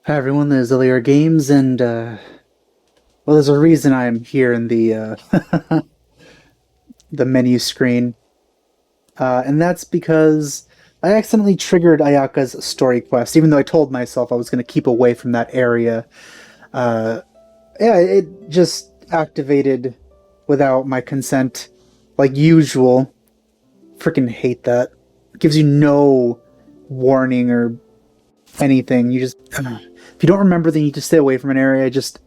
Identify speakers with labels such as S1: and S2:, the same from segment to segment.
S1: Hi everyone, there's LAR Games, and well, there's a reason I'm here in the the menu screen, and that's because I accidentally triggered Ayaka's story quest, even though I told myself I was going to keep away from that area. Uh, yeah, it just activated without my consent, like usual. Freaking hate that. It gives you no warning or anything. You just if you don't remember, then you just stay away from an area. It just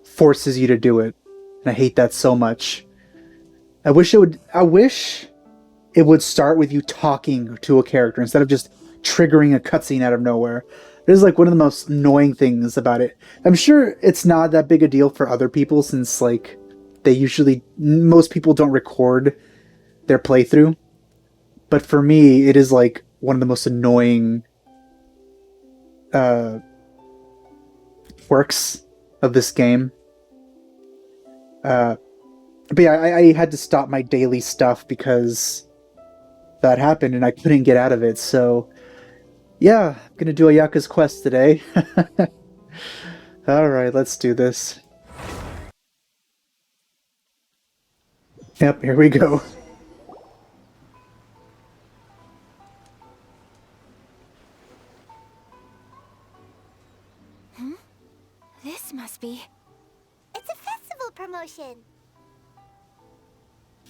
S1: forces you to do it. And I hate that so much. I wish it would start with you talking to a character instead of just triggering a cutscene out of nowhere. This is like one of the most annoying things about it. I'm sure it's not that big a deal for other people since like most people don't record their playthrough. But for me, it is like one of the most annoying uh quirks of this game. Uh but yeah, I had to stop my daily stuff because that happened and I couldn't get out of it. So yeah, I'm gonna do Ayaka's quest today. All right, let's do this. Yep, here we go.
S2: This must be... It's a festival promotion!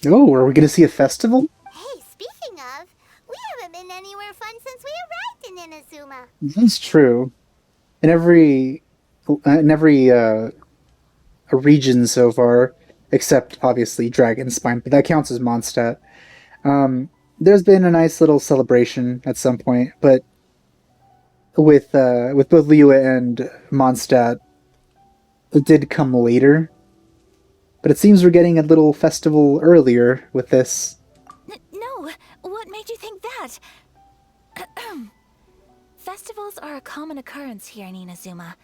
S1: Oh, are we gonna see a festival?
S2: Hey, speaking of, we haven't been anywhere fun since we arrived in Inazuma.
S1: That's true. In every region so far, except obviously Dragonspine, but that counts as Mondstadt. Um, there's been a nice little celebration at some point, but with both Liyue and Mondstadt, it did come later. But it seems we're getting a little festival earlier with this.
S2: No, what made you think that? Festivals are a common occurrence here in Inazuma.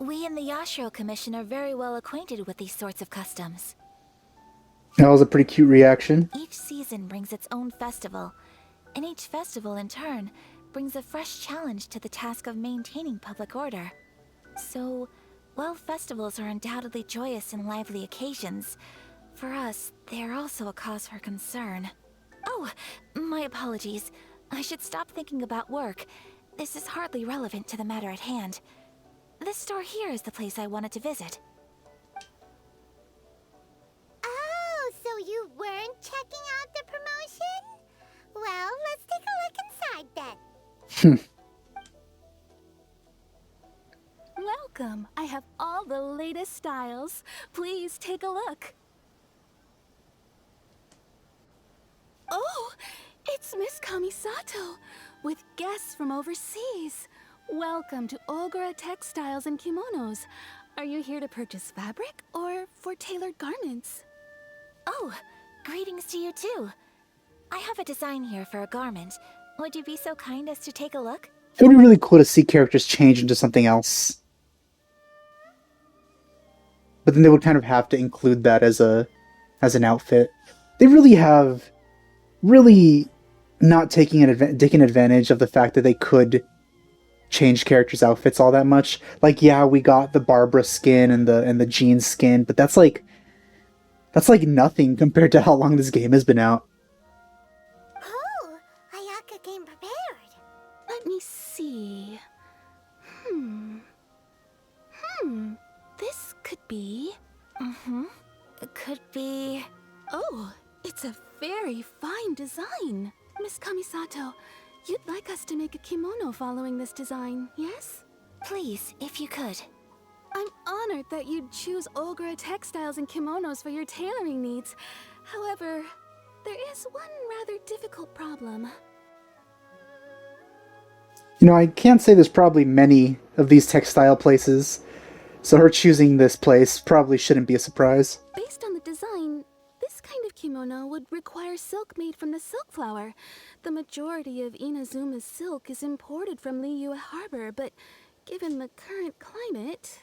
S2: We in the Yashiro Commission are very well acquainted with these sorts of customs.
S1: That was a pretty cute reaction.
S2: Each season brings its own festival, and each festival in turn brings a fresh challenge to the task of maintaining public order. So, while festivals are undoubtedly joyous and lively occasions, for us, they are also a cause for concern. Oh, my apologies. I should stop thinking about work. This is hardly relevant to the matter at hand. This store here is the place I wanted to visit. Oh, so you weren't checking out the promotion? Well, let's take a look inside then.
S3: Welcome! I have all the latest styles. Please take a look. Oh, it's Miss Kamisato, with guests from overseas. Welcome to Ogura Textiles and Kimonos. Are you here to purchase fabric or for tailored garments?
S2: Oh, greetings to you too. I have a design here for a garment. Would you be so kind as to take a look?
S1: It would be really cool to see characters change into something else. But then they would kind of have to include that as an outfit. They really have really not taking advantage of the fact that they could change characters' outfits all that much. Like, yeah, we got the Barbara skin and the Jean skin, but that's like nothing compared to how long this game has been out.
S2: Oh, Ayaka came prepared.
S3: Let me see. This could be...
S2: It could be...
S3: Oh, it's a very fine design. Miss Kamisato, you'd like us to make a kimono following this design, yes?
S2: Please, if you could.
S3: I'm honored that you'd choose Ogura Textiles and Kimonos for your tailoring needs. However, there is one rather difficult problem.
S1: You know, I can't say there's probably many of these textile places, so her choosing this place probably shouldn't be a surprise.
S3: Based on the design, this kind of kimono would require silk made from the silk flower. The majority of Inazuma's silk is imported from Liyue Harbor, but given the current climate...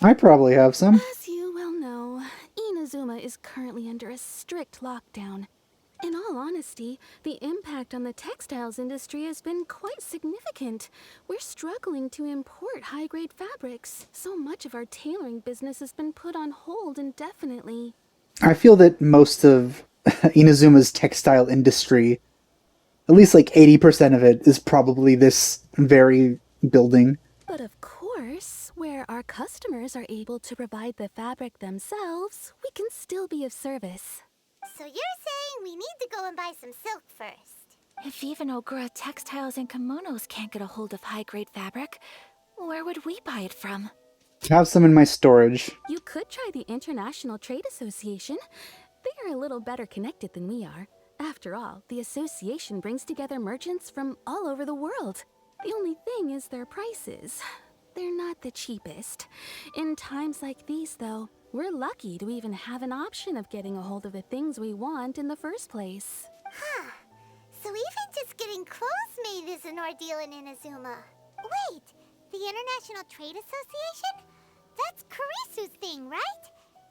S1: I probably have some.
S3: As you well know, Inazuma is currently under a strict lockdown. In all honesty, the impact on the textiles industry has been quite significant. We're struggling to import high-grade fabrics. So much of our tailoring business has been put on hold indefinitely.
S1: I feel that most of Inazuma's textile industry, at least like 80% of it, is probably this very building.
S3: But of course, where our customers are able to provide the fabric themselves, we can still be of service.
S4: So you're saying we need to go and buy some silk first?
S2: If even Ogura textiles and kimonos can't get a hold of high-grade fabric, where would we buy it from?
S1: I have some in my storage.
S3: You could try the International Trade Association. They are a little better connected than we are. After all, the association brings together merchants from all over the world. The only thing is their prices. They're not the cheapest. In times like these, though, we're lucky to even have an option of getting a hold of the things we want in the first place.
S4: Huh. So even just getting clothes made is an ordeal in Inazuma. Wait, the International Trade Association? That's Kurisu's thing, right?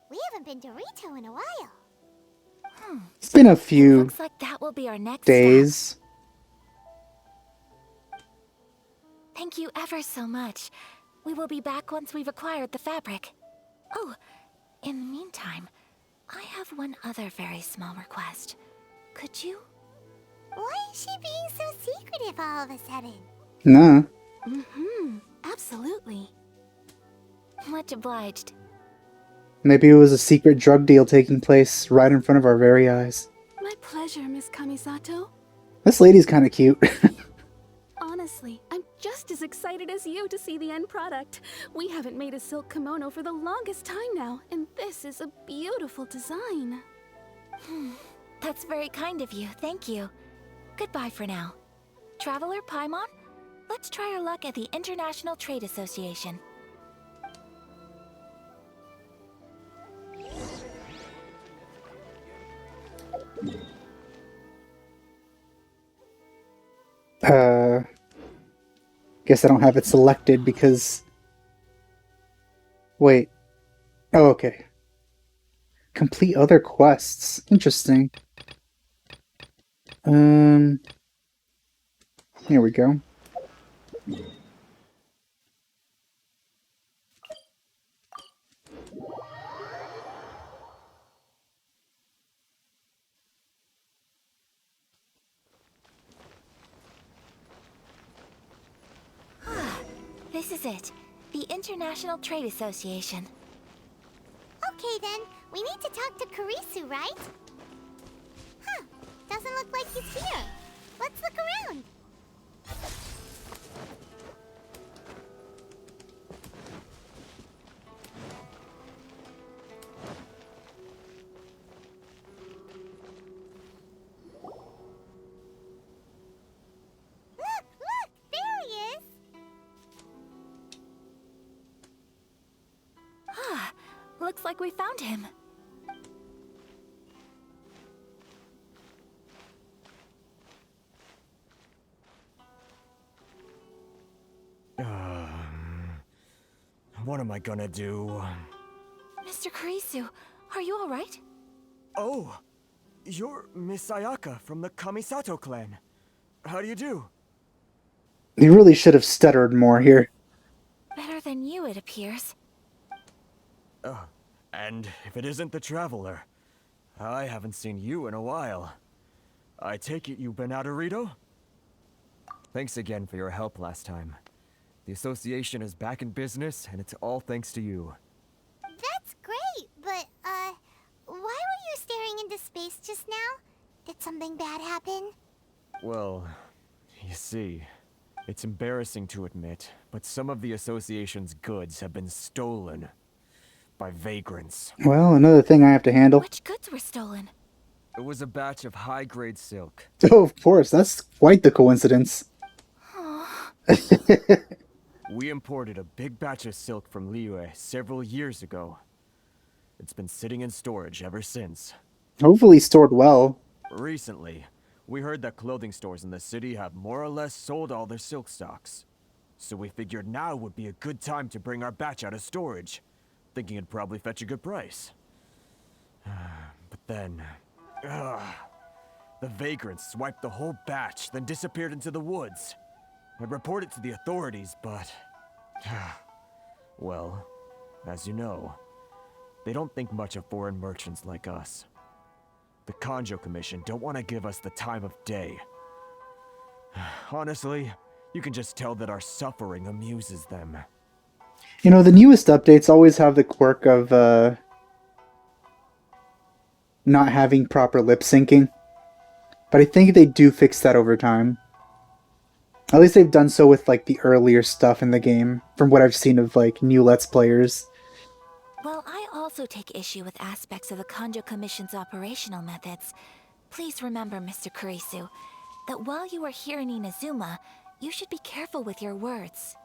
S4: We haven't been to Rito in a while.
S1: It's been a few
S2: Looks like that will be our next
S1: days.
S2: stop. Thank you ever so much. We will be back once we've acquired the fabric. Oh, in the meantime, I have one other very small request. Could you?
S4: Why is she being so secretive all of a sudden?
S1: Nah.
S3: Absolutely.
S2: Much obliged.
S1: Maybe it was a secret drug deal taking place right in front of our very eyes.
S3: My pleasure, Miss Kamisato.
S1: This lady's kind of cute.
S3: Honestly, I'm just as excited as you to see the end product. We haven't made a silk kimono for the longest time now, and this is a beautiful design.
S2: That's very kind of you, thank you. Goodbye for now. Traveler Paimon, let's try our luck at the International Trade Association.
S1: Guess I don't have it selected because... Wait. Oh, okay. Complete other quests. Interesting. Here we go.
S2: This is it. The International Trade Association.
S4: Okay then, we need to talk to Kurisu, right? Huh, doesn't look like he's here. Let's look around. Look, there he is.
S2: Looks like we found him.
S5: What am I gonna do?
S2: Mr. Kurisu, are you alright?
S5: Oh, you're Miss Ayaka from the Kamisato clan. How do you do?
S1: You really should have stuttered more here.
S2: Better than you, it appears.
S5: And if it isn't the Traveler, I haven't seen you in a while. I take it you've been out of Rito? Thanks again for your help last time. The association is back in business, and it's all thanks to you.
S4: That's great, but, why were you staring into space just now? Did something bad happen?
S5: Well, you see, it's embarrassing to admit, but some of the association's goods have been stolen by vagrants.
S1: Well, another thing I have to handle.
S2: Which goods were stolen?
S5: It was a batch of high-grade silk.
S1: Oh, of course, that's quite the coincidence.
S5: We imported a big batch of silk from Liyue several years ago. It's been sitting in storage ever since.
S1: Hopefully stored well.
S5: Recently, we heard that clothing stores in the city have more or less sold all their silk stocks. So we figured now would be a good time to bring our batch out of storage, thinking it'd probably fetch a good price. But then... The vagrants swiped the whole batch, then disappeared into the woods. I'd report it to the authorities, but... well, as you know, they don't think much of foreign merchants like us. The Kanjo Commission don't want to give us the time of day. Honestly, you can just tell that our suffering amuses them.
S1: You know, the newest updates always have the quirk of not having proper lip syncing. But I think they do fix that over time. At least they've done so with like the earlier stuff in the game, from what I've seen of like new Let's Players.
S2: Well, I also take issue with aspects of the Kanjo Commission's operational methods. Please remember, Mr. Kurisu, that while you are here in Inazuma, you should be careful with your words.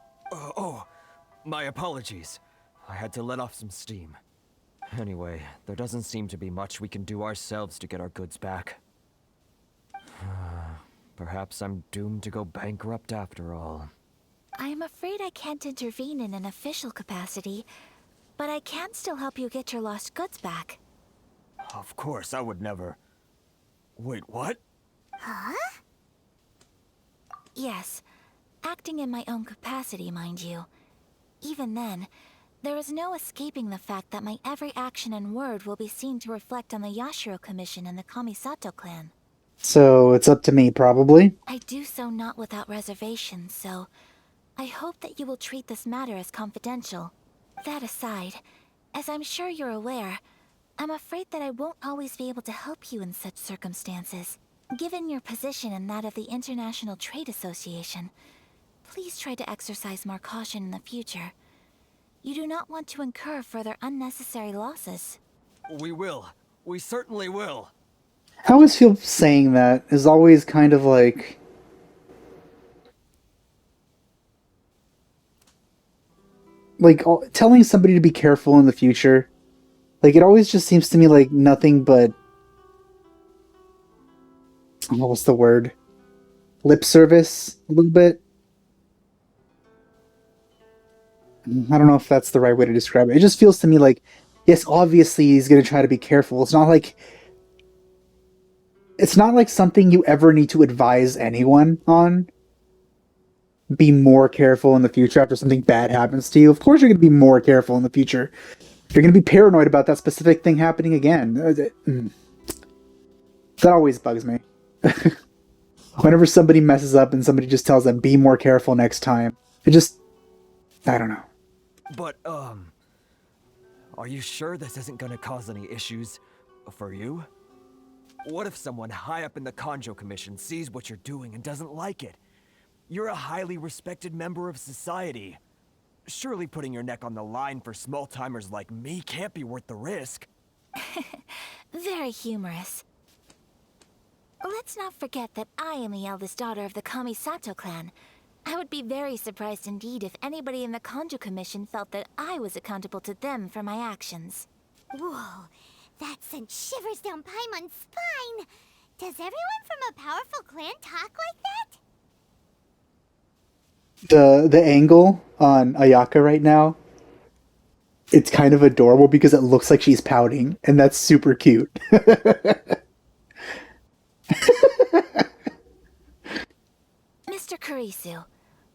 S5: My apologies. I had to let off some steam. Anyway, there doesn't seem to be much we can do ourselves to get our goods back. Perhaps I'm doomed to go bankrupt after all.
S2: I am afraid I can't intervene in an official capacity, but I can still help you get your lost goods back.
S5: Of course, I would never... Wait, what?
S4: Huh?
S2: Yes, acting in my own capacity, mind you. Even then, there is no escaping the fact that my every action and word will be seen to reflect on the Yashiro Commission and the Kamisato clan.
S1: So it's up to me, probably.
S2: I do so not without reservations, so I hope that you will treat this matter as confidential. That aside, as I'm sure you're aware, I'm afraid that I won't always be able to help you in such circumstances. Given your position and that of the International Trade Association, please try to exercise more caution in the future. You do not want to incur further unnecessary losses.
S5: We will. We certainly will.
S1: I always feel saying that is always kind of like... telling somebody to be careful in the future. Like, it always just seems to me like nothing but... what's the word? Lip service, a little bit. I don't know if that's the right way to describe it. It just feels to me like, yes, obviously he's going to try to be careful. It's not like something you ever need to advise anyone on. Be more careful in the future after something bad happens to you. Of course you're going to be more careful in the future. You're going to be paranoid about that specific thing happening again. That always bugs me. Whenever somebody messes up and somebody just tells them, be more careful next time. It just... I don't know.
S5: But, are you sure this isn't gonna cause any issues for you? What if someone high up in the Kanjo Commission sees what you're doing and doesn't like it? You're a highly respected member of society. Surely putting your neck on the line for small-timers like me can't be worth the risk.
S2: Very humorous. Let's not forget that I am the eldest daughter of the Kamisato clan. I would be very surprised indeed if anybody in the Kanjo Commission felt that I was accountable to them for my actions.
S4: Whoa, that sent shivers down Paimon's spine. Does everyone from a powerful clan talk like that?
S1: The angle on Ayaka right now, it's kind of adorable because it looks like she's pouting, and that's super cute.
S2: Mr. Kurisu,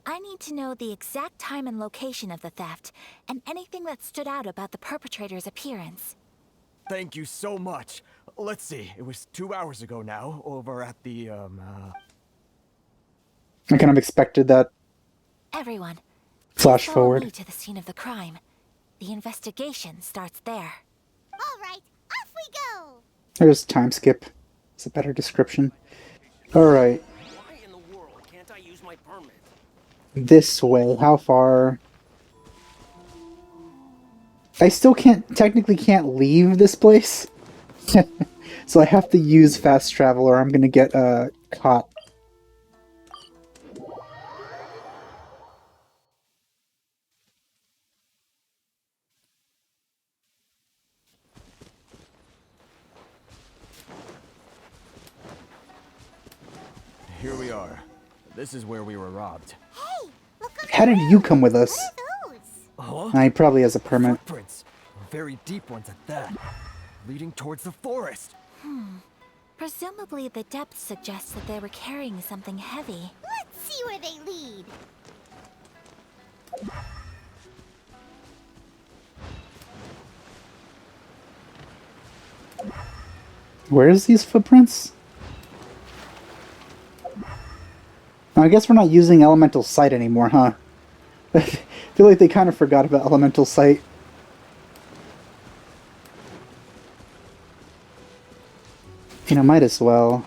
S2: I need to know the exact time and location of the theft, and anything that stood out about the perpetrator's appearance.
S5: Thank you so much. Let's see, it was 2 hours ago now, over at the,
S1: I kind of expected that.
S2: Everyone,
S1: Flash
S2: follow
S1: forward.
S2: me to the scene of the crime. The investigation starts there.
S4: All right, off we go.
S1: There's time skip. It's a better description. Alright.
S6: Why in the world can't I use my permit?
S1: This way. How far? I still technically can't leave this place. So I have to use fast travel or I'm gonna get caught.
S5: here we are. This is where we were robbed.
S4: Hey, look on
S1: How did you come with us?
S4: What are those?
S5: Huh?
S1: I probably has a permit.
S5: Footprints. Very deep ones at that. Leading towards the forest.
S2: Presumably the depth suggests that they were carrying something heavy.
S4: Let's see where they lead.
S1: Where's these footprints? I guess we're not using elemental sight anymore, huh? I feel like they kind of forgot about elemental sight. You know, might as well.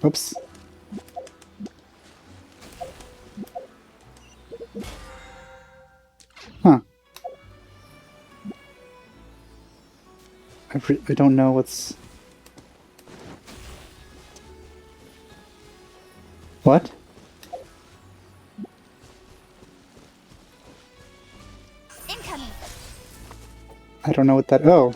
S1: Oops. Huh. I don't know what's... What?
S4: Incoming.
S1: I don't know what that... Oh.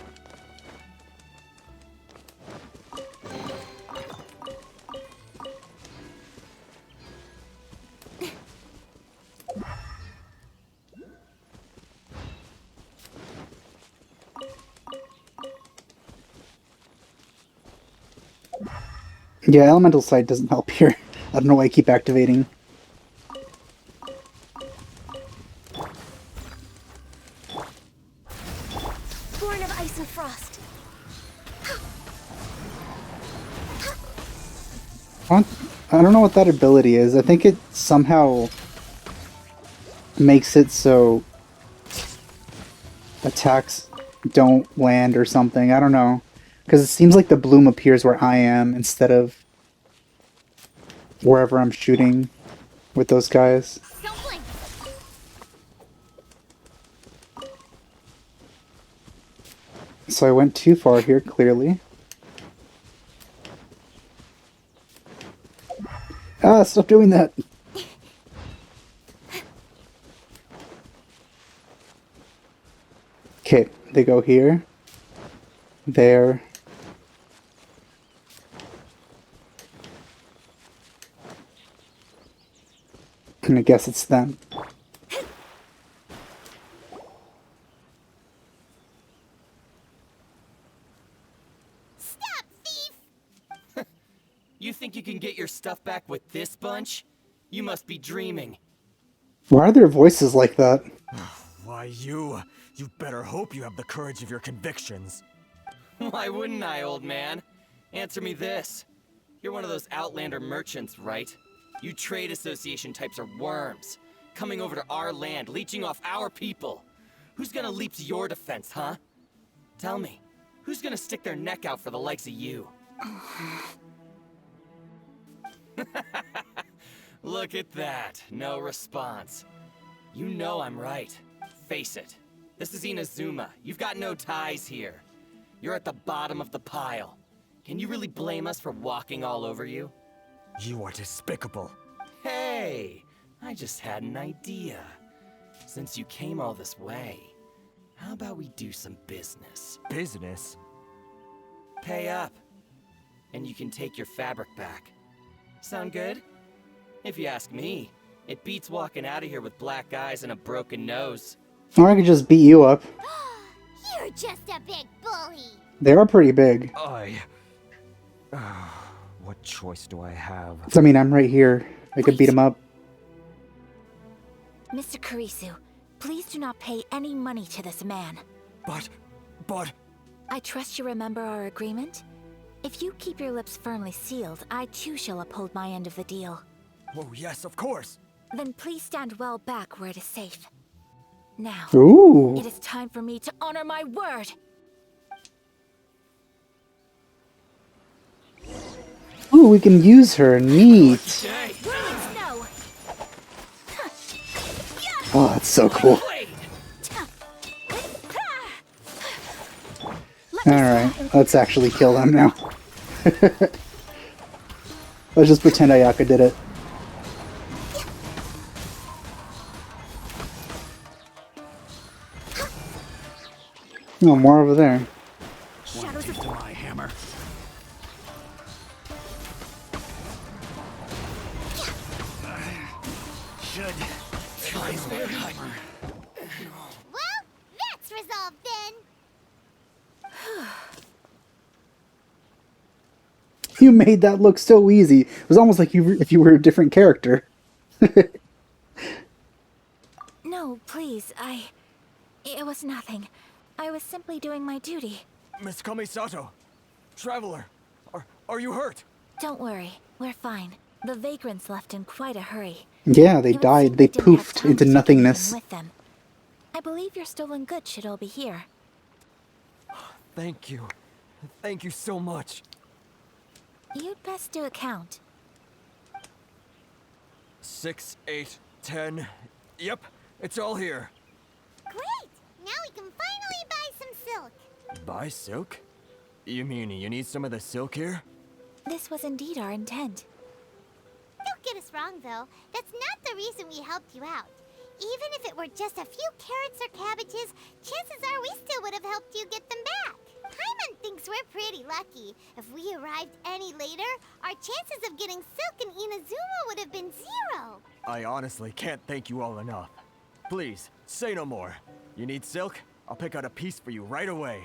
S1: Yeah, elemental sight doesn't help here. I don't know why I keep activating.
S3: Born of ice and frost.
S1: What? I don't know what that ability is. I think it somehow makes it so attacks don't land or something. I don't know. Because it seems like the bloom appears where I am instead of wherever I'm shooting with those guys.
S4: Don't blink.
S1: So I went too far here, clearly. Ah, stop doing that! Okay, they go here. There. And I guess it's them.
S4: Stop, thief!
S6: You think you can get your stuff back with this bunch? You must be dreaming.
S1: Why are their voices like that?
S5: Why you better hope you have the courage of your convictions.
S6: Why wouldn't I, old man? Answer me this. You're one of those Outlander merchants, right? You trade association types are worms. Coming over to our land, leeching off our people. Who's gonna leap to your defense, huh? Tell me, who's gonna stick their neck out for the likes of you? Look at that, no response. You know I'm right. Face it. This is Inazuma. You've got no ties here. You're at the bottom of the pile. Can you really blame us for walking all over you?
S5: You are despicable.
S6: Hey, I just had an idea. Since you came all this way, how about we do some business?
S5: Business?
S6: Pay up, and you can take your fabric back. Sound good? If you ask me, it beats walking out of here with black eyes and a broken nose.
S1: Or I could just beat you up.
S4: You're just a big bully.
S1: They are pretty big.
S5: What choice do I have?
S1: I mean, I'm right here. I could beat him up.
S2: Mr. Kurisu, please do not pay any money to this man.
S5: But...
S2: I trust you remember our agreement? If you keep your lips firmly sealed, I too shall uphold my end of the deal.
S5: Oh yes, of course.
S2: Then please stand well back where it is safe. Now,
S1: Ooh.
S2: it is time for me to honor my word!
S1: Ooh, we can use her. Neat.
S6: Hey,
S2: Brilliant snow!
S1: Oh, that's so cool.
S6: wait!
S1: Alright, let's actually kill them now. Let's just pretend Ayaka did it. Oh, more over there.
S3: Shadows of
S5: My hammer. Should try my hammer.
S4: Well, that's resolved then.
S1: You made that look so easy. It was almost like if you were a different character.
S2: No, please, It was nothing. I was simply doing my duty.
S5: Miss Kamisato, Traveler, are you hurt?
S2: Don't worry, we're fine. The vagrants left in quite a hurry.
S1: Yeah, they
S2: It would
S1: died.
S2: seem
S1: They
S2: didn't have
S1: poofed
S2: time
S1: into
S2: to take anything
S1: nothingness.
S2: with them. I believe your stolen goods should all be here.
S5: Thank you. Thank you so much.
S2: You'd best do a count.
S5: 6, 8, 10. Yep, it's all here.
S4: Great! Now we can finally buy some silk.
S5: Buy silk? You mean you need some of the silk here?
S2: This was indeed our intent.
S4: Don't get us wrong, though. That's not the reason we helped you out. Even if it were just a few carrots or cabbages, chances are we still would have helped you get them back. Paimon thinks we're pretty lucky. If we arrived any later, our chances of getting silk in Inazuma would have been 0.
S5: I honestly can't thank you all enough. Please, say no more. You need silk? I'll pick out a piece for you right away.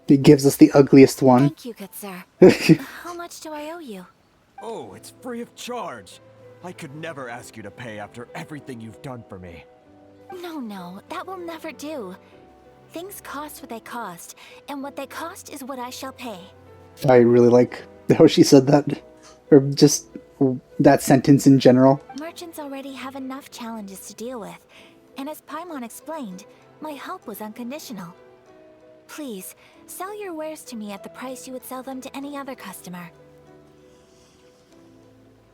S1: It gives us the ugliest one.
S2: Thank you, good sir. How much do I owe you?
S5: Oh, it's free of charge. I could never ask you to pay after everything you've done for me.
S2: No, that will never do. Things cost what they cost, and what they cost is what I shall pay.
S1: I really like how she said that. Or just that sentence in general.
S2: Merchants already have enough challenges to deal with, and as Paimon explained, my help was unconditional. Please, sell your wares to me at the price you would sell them to any other customer.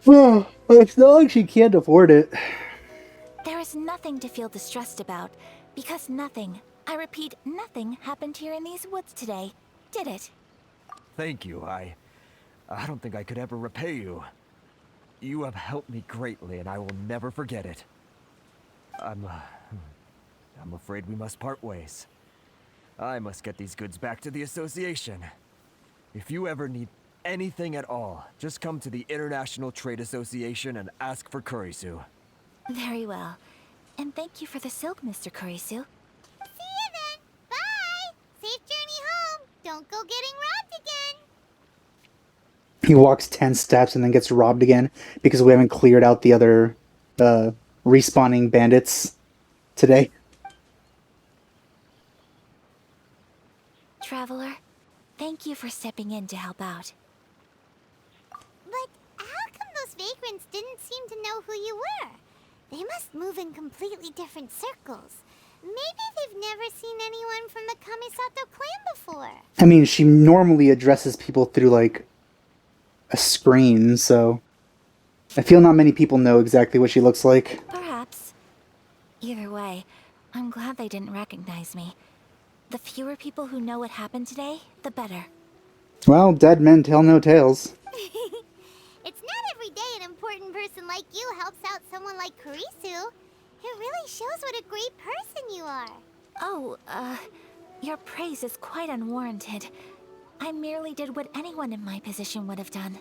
S1: Well, it's not like she can't afford it.
S2: There is nothing to feel distressed about, because nothing, I repeat, nothing happened here in these woods today, did it?
S5: Thank you. I don't think I could ever repay you. You have helped me greatly, and I will never forget it. I'm afraid we must part ways. I must get these goods back to the association. If you ever need anything at all, just come to the International Trade Association and ask for Kurisu.
S2: Very well. And thank you for the silk, Mr. Kurisu.
S4: See you then. Bye. Safe journey home. Don't go getting robbed again.
S1: He walks 10 steps and then gets robbed again because we haven't cleared out the other respawning bandits today.
S2: Traveler, thank you for stepping in to help out.
S4: But how come those vagrants didn't seem to know who you were? They must move in completely different circles. Maybe they've never seen anyone from the Kamisato clan before.
S1: I mean, she normally addresses people through, like, a screen, so I feel not many people know exactly what she looks like.
S2: Perhaps. Either way, I'm glad they didn't recognize me. The fewer people who know what happened today, the better.
S1: Well, dead men tell no tales.
S4: It's not every day an important person like you helps out someone like Kurisu. It really shows what a great person you are.
S2: Oh, your praise is quite unwarranted. I merely did what anyone in my position would have done.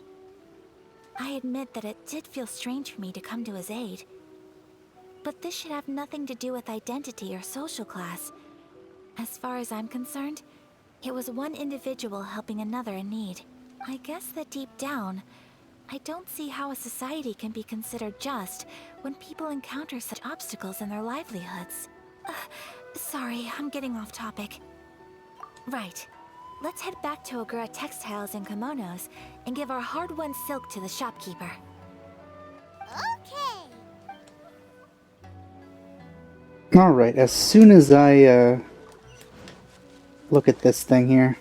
S2: I admit that it did feel strange for me to come to his aid. But this should have nothing to do with identity or social class. As far as I'm concerned, it was one individual helping another in need. I guess that deep down, I don't see how a society can be considered just when people encounter such obstacles in their livelihoods. Sorry, I'm getting off topic. Right. Let's head back to Ogura Textiles and Kimonos and give our hard-won silk to the shopkeeper.
S4: Okay.
S1: Alright, as soon as I, look at this thing here.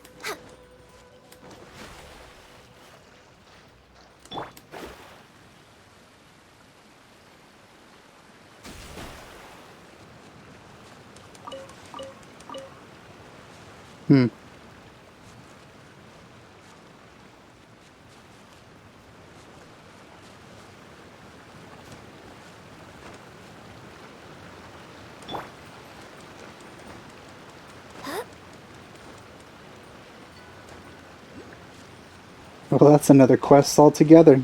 S1: Well, that's another quest altogether.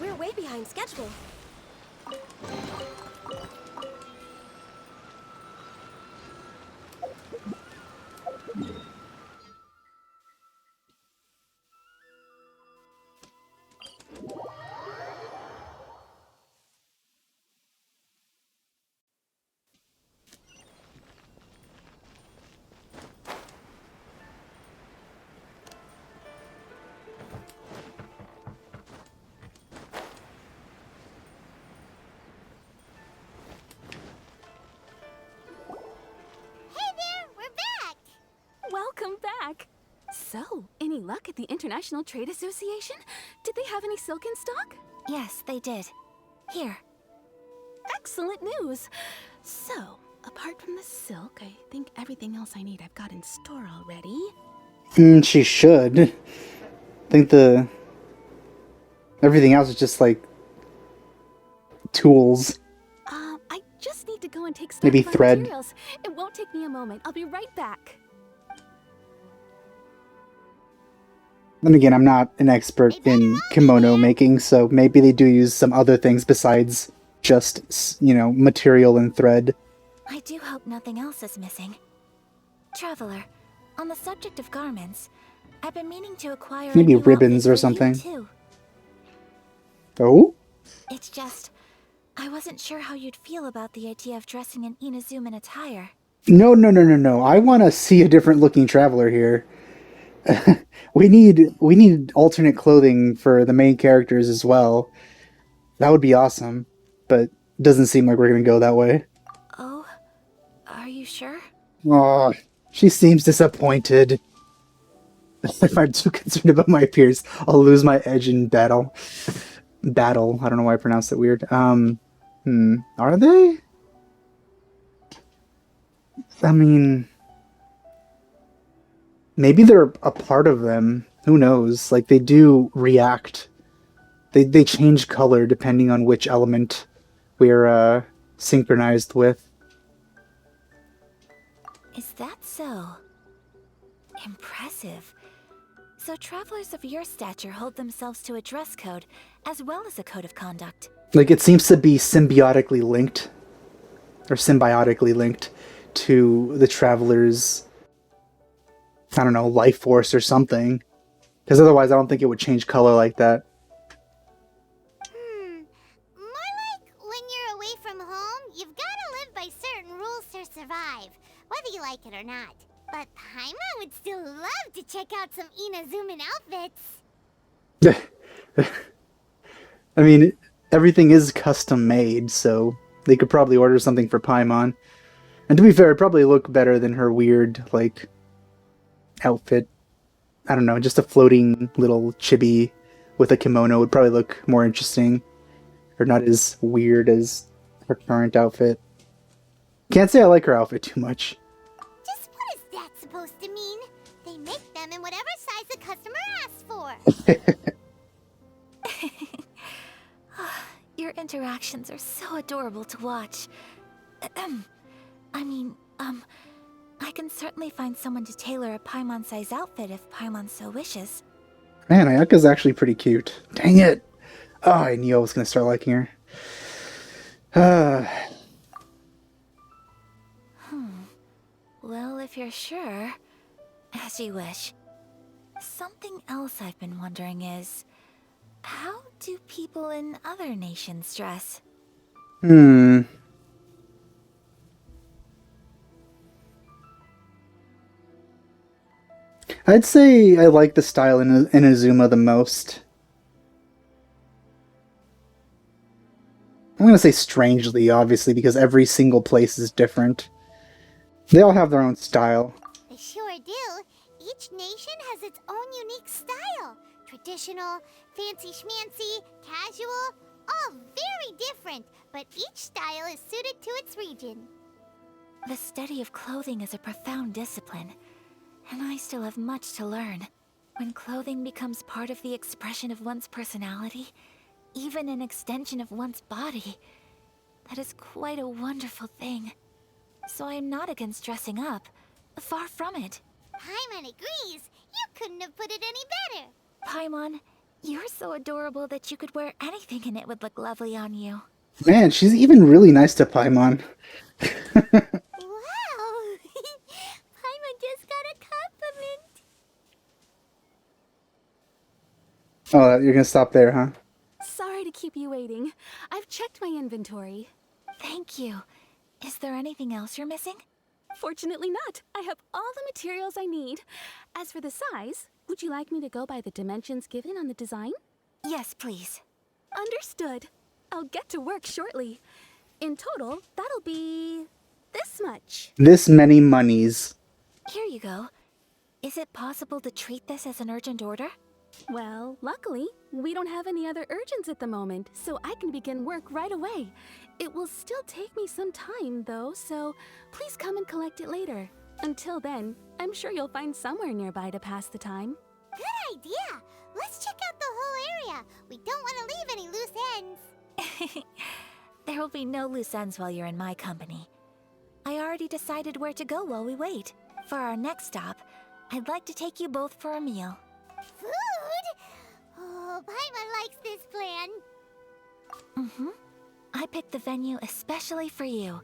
S3: We're way behind schedule. So, any luck at the International Trade Association? Did they have any silk in stock?
S2: Yes, they did. Here.
S3: Excellent news! So, apart from the silk, I think everything else I need I've got in store already.
S1: She should. I think everything else is just like tools.
S3: I just need to go and take stock
S1: Maybe
S3: of our
S1: thread.
S3: materials. It won't take me a moment. I'll be right back.
S1: Then again, I'm not an expert in kimono making, so maybe they do use some other things besides just, material and thread.
S2: I do hope nothing else is missing. Traveler, on the subject of garments, I've been meaning to acquire a
S1: Maybe
S2: new
S1: ribbons
S2: outfit
S1: or
S2: for
S1: something.
S2: You too.
S1: Oh?
S2: It's just, I wasn't sure how you'd feel about the idea of dressing in Inazuman attire.
S1: No. I want to see a different looking traveler here. We need alternate clothing for the main characters as well. That would be awesome, but it doesn't seem like we're going to go that way.
S2: Oh, are you sure?
S1: Oh, she seems disappointed. If I'm too concerned about my appearance, I'll lose my edge in battle. Battle. I don't know why I pronounced it weird. Are they? I mean, maybe they're a part of them. Who knows? Like, they do react. They change color depending on which element we're synchronized with.
S2: Is that so? Impressive. So travelers of your stature hold themselves to a dress code, as well as a code of conduct.
S1: Like, it seems to be symbiotically linked to the traveler's, I don't know, life force or something. Because otherwise I don't think it would change color like that.
S4: More like when you're away from home, you've got to live by certain rules to survive, whether you like it or not. But Paimon would still love to check out some Inazuman outfits.
S1: I mean, everything is custom made, so they could probably order something for Paimon. And to be fair, it'd probably look better than her weird, like, outfit. I don't know, just a floating little chibi with a kimono would probably look more interesting. Or not as weird as her current outfit. Can't say I like her outfit too much.
S4: Just what is that supposed to mean? They make them in whatever size the customer asks for.
S2: Your interactions are so adorable to watch. I can certainly find someone to tailor a Paimon-size outfit if Paimon so wishes.
S1: Man, Ayaka's actually pretty cute. Dang it! Oh, I knew I was gonna start liking her.
S2: Well, if you're sure, as you wish. Something else I've been wondering is, how do people in other nations dress?
S1: I'd say I like the style in Inazuma the most. I'm gonna say strangely, obviously, because every single place is different. They all have their own style.
S4: They sure do. Each nation has its own unique style. Traditional, fancy schmancy, casual, all very different, but each style is suited to its region.
S2: The study of clothing is a profound discipline, and I still have much to learn. When clothing becomes part of the expression of one's personality, even an extension of one's body, that is quite a wonderful thing. So I am not against dressing up. Far from it.
S4: Paimon agrees. You couldn't have put it any better.
S2: Paimon, you're so adorable that you could wear anything and it would look lovely on you.
S1: Man, she's even really nice to Paimon.
S4: Wow! Paimon just got a compliment.
S1: Oh, you're gonna stop there, huh?
S3: Sorry to keep you waiting. I've checked my inventory.
S2: Thank you. Is there anything else you're missing?
S3: Fortunately not. I have all the materials I need. As for the size, would you like me to go by the dimensions given on the design?
S2: Yes, please.
S3: Understood. I'll get to work shortly. In total, that'll be this much.
S1: This many monies.
S2: Here you go. Is it possible to treat this as an urgent order?
S3: Well, luckily, we don't have any other urgents at the moment, so I can begin work right away. It will still take me some time, though, so please come and collect it later. Until then, I'm sure you'll find somewhere nearby to pass the time.
S4: Good idea! Let's check out the whole area. We don't want to leave any loose ends.
S2: There will be no loose ends while you're in my company. I already decided where to go while we wait. For our next stop, I'd like to take you both for a meal.
S4: Food? Oh, Paimon likes this plan.
S2: I picked the venue especially for you.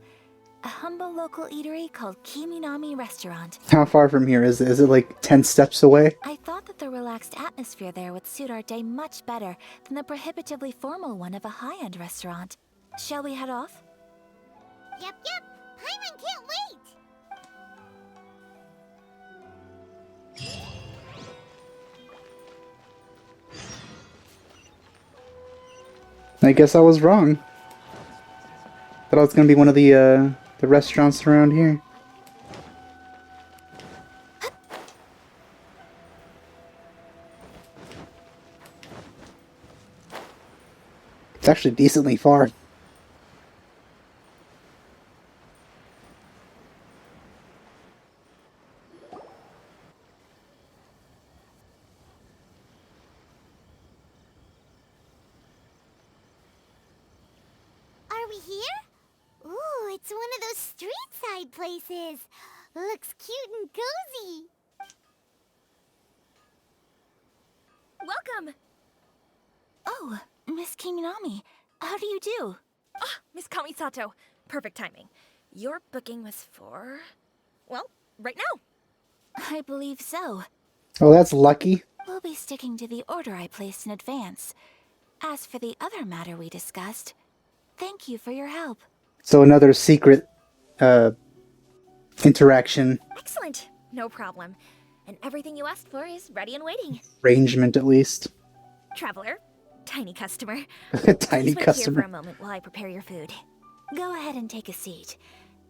S2: A humble local eatery called Kiminami Restaurant.
S1: How far from here is it? Is it like 10 steps away?
S2: I thought that the relaxed atmosphere there would suit our day much better than the prohibitively formal one of a high-end restaurant. Shall we head off?
S4: Yep. Paimon can't wait!
S1: I guess I was wrong. Thought it was gonna be one of the restaurants around here. It's actually decently far.
S4: Are we here? Ooh, it's one of those street-side places. Looks cute and cozy.
S7: Welcome!
S2: Oh, Miss Kiminami, how do you do?
S7: Ah, Miss Kamisato. Perfect timing. Your booking was for... well, right now.
S2: I believe so.
S1: Oh, that's lucky.
S2: We'll be sticking to the order I placed in advance. As for the other matter we discussed, thank you for your help.
S1: So another secret interaction
S7: Excellent. No problem. And everything you asked for is ready and waiting.
S1: arrangement at least.
S7: Traveler, tiny customer.
S1: Tiny
S7: Please wait here for
S1: customer.
S7: a moment while I prepare your food.
S2: Go ahead and take a seat.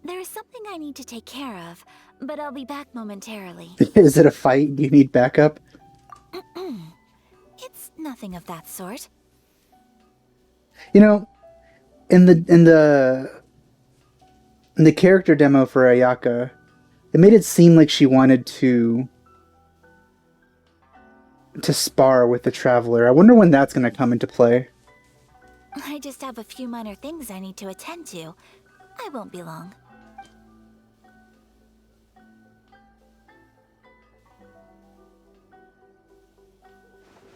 S2: There is something I need to take care of, but I'll be back momentarily.
S1: Is it a fight? Do you need backup?
S2: It's nothing of that sort.
S1: You know, in the character demo for Ayaka, it made it seem like she wanted to spar with the Traveler. I wonder when that's going to come into play.
S2: I just have a few minor things I need to attend to. I won't be long.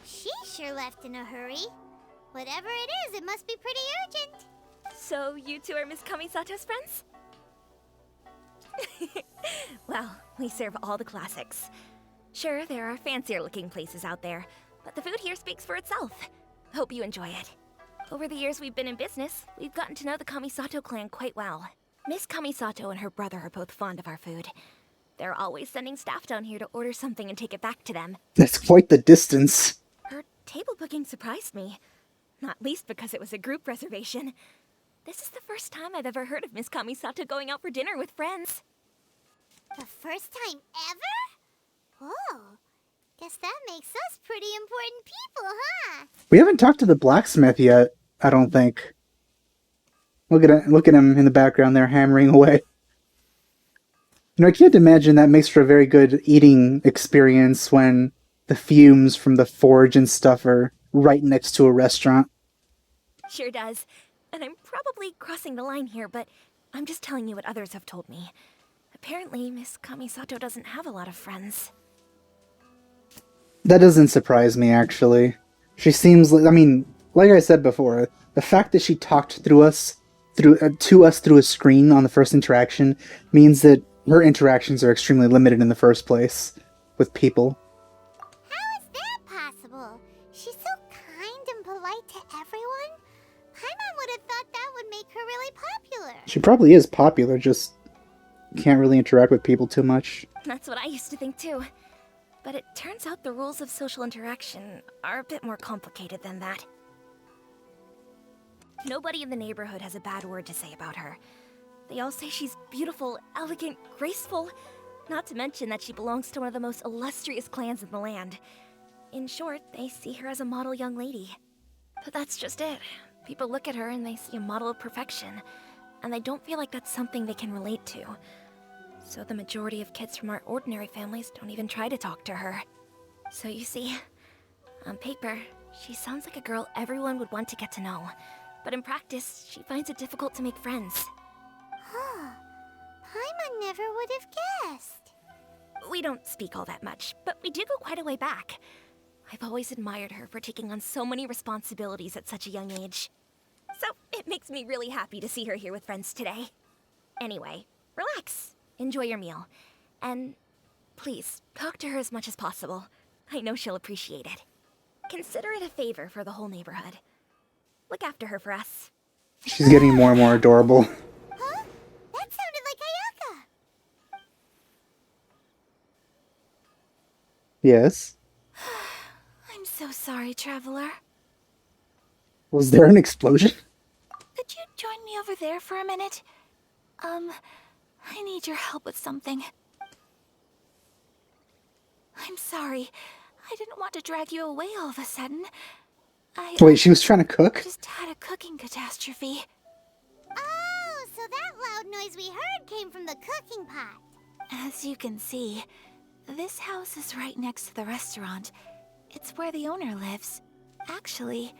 S4: She sure left in a hurry. Whatever it is, it must be pretty urgent.
S7: So, you two are Miss Kamisato's friends? Well, we serve all the classics. Sure, there are fancier-looking places out there, but the food here speaks for itself. Hope you enjoy it. Over the years we've been in business, we've gotten to know the Kamisato clan quite well. Miss Kamisato and her brother are both fond of our food. They're always sending staff down here to order something and take it back to them.
S1: That's quite the distance.
S7: Her table booking surprised me. Not least because it was a group reservation. This is the first time I've ever heard of Miss Kamisato going out for dinner with friends.
S4: The first time ever? Oh, guess that makes us pretty important people, huh?
S1: We haven't talked to the blacksmith yet, I don't think. Look at him in the background there, hammering away. You know, I can't imagine that makes for a very good eating experience when the fumes from the forge and stuff are right next to a restaurant.
S7: Sure does. And I'm probably crossing the line here, but I'm just telling you what others have told me. Apparently, Miss Kamisato doesn't have a lot of friends.
S1: That doesn't surprise me, actually. She seems like, I mean, like I said before, the fact that she talked to us through a screen on the first interaction means that her interactions are extremely limited in the first place with people.
S4: How is that possible? She's so kind and polite to everyone. Paimon would have thought that would make her really popular.
S1: She probably is popular, just can't really interact with people too much.
S7: That's what I used to think too. But it turns out the rules of social interaction are a bit more complicated than that. Nobody in the neighborhood has a bad word to say about her. They all say she's beautiful, elegant, graceful. Not to mention that she belongs to one of the most illustrious clans in the land. In short, they see her as a model young lady. But that's just it. People look at her and they see a model of perfection, and they don't feel like that's something they can relate to. So the majority of kids from our ordinary families don't even try to talk to her. So you see, on paper, she sounds like a girl everyone would want to get to know. But in practice, she finds it difficult to make friends.
S4: Huh. Paimon never would have guessed.
S7: We don't speak all that much, but we do go quite a way back. I've always admired her for taking on so many responsibilities at such a young age. So it makes me really happy to see her here with friends today. Anyway, relax. Enjoy your meal. And please, talk to her as much as possible. I know she'll appreciate it. Consider it a favor for the whole neighborhood. Look after her for us.
S1: She's getting more and more adorable.
S4: Huh? That sounded like Ayaka.
S1: Yes.
S2: I'm so sorry, Traveler.
S1: Was there an explosion?
S2: Could you join me over there for a minute? I need your help with something. I'm sorry. I didn't want to drag you away all of a sudden.
S1: Wait, she was trying to cook?
S2: Just had a cooking catastrophe.
S4: Oh, so that loud noise we heard came from the cooking pot.
S2: As you can see, this house is right next to the restaurant. It's where the owner lives. Actually,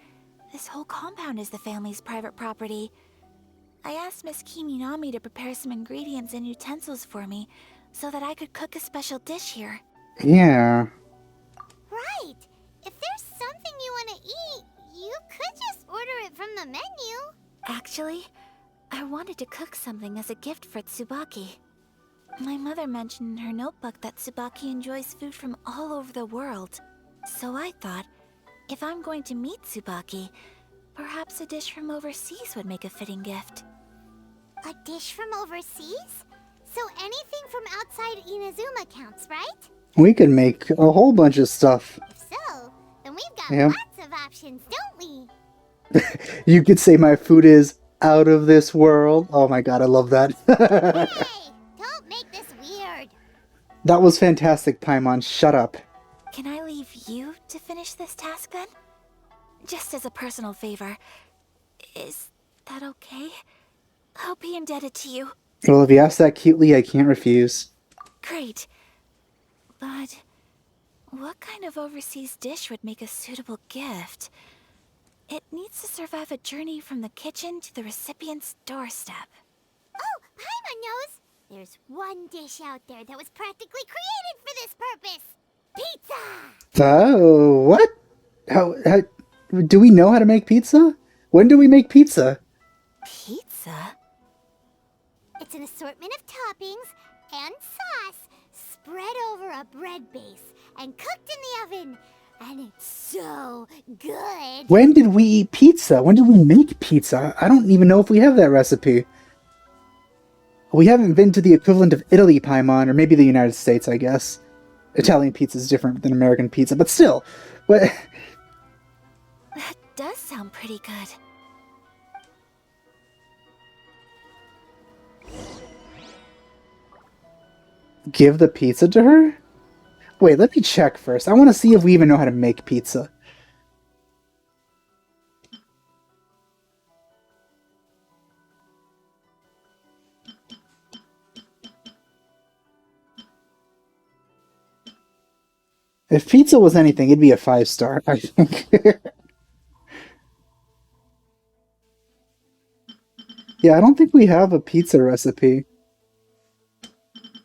S2: this whole compound is the family's private property. I asked Miss Kiminami to prepare some ingredients and utensils for me so that I could cook a special dish here.
S1: Yeah.
S4: Right. If there's something you want to eat, you could just order it from the menu.
S2: Actually, I wanted to cook something as a gift for Tsubaki. My mother mentioned in her notebook that Tsubaki enjoys food from all over the world. So I thought, if I'm going to meet Tsubaki, perhaps a dish from overseas would make a fitting gift.
S4: A dish from overseas? So anything from outside Inazuma counts, right?
S1: We could make a whole bunch of stuff.
S4: If so, then we've got
S1: Yeah.
S4: lots of options, don't we?
S1: You could say my food is out of this world. Oh my god, I love that.
S4: Hey, don't make this weird.
S1: That was fantastic, Paimon. Shut up.
S2: Can I leave you to finish this task then? Just as a personal favor. Is that okay? I'll be indebted to you.
S1: Well, if you ask that cutely, I can't refuse.
S2: Great. But what kind of overseas dish would make a suitable gift? It needs to survive a journey from the kitchen to the recipient's doorstep.
S4: Oh, Paimon knows. There's one dish out there that was practically created for this purpose. Pizza!
S1: Oh, what? How do we know how to make pizza? When do we make pizza?
S2: Pizza?
S4: It's an assortment of toppings and sauce spread over a bread base and cooked in the oven. And it's so good.
S1: When did we eat pizza? When did we make pizza? I don't even know if we have that recipe. We haven't been to the equivalent of Italy, Paimon, or maybe the United States, I guess. Italian pizza is different than American pizza, but still. What?
S2: That does sound pretty good.
S1: Give the pizza to her? Wait, let me check first. I want to see if we even know how to make pizza. If pizza was anything, it'd be a 5-star, I think. Yeah, I don't think we have a pizza recipe.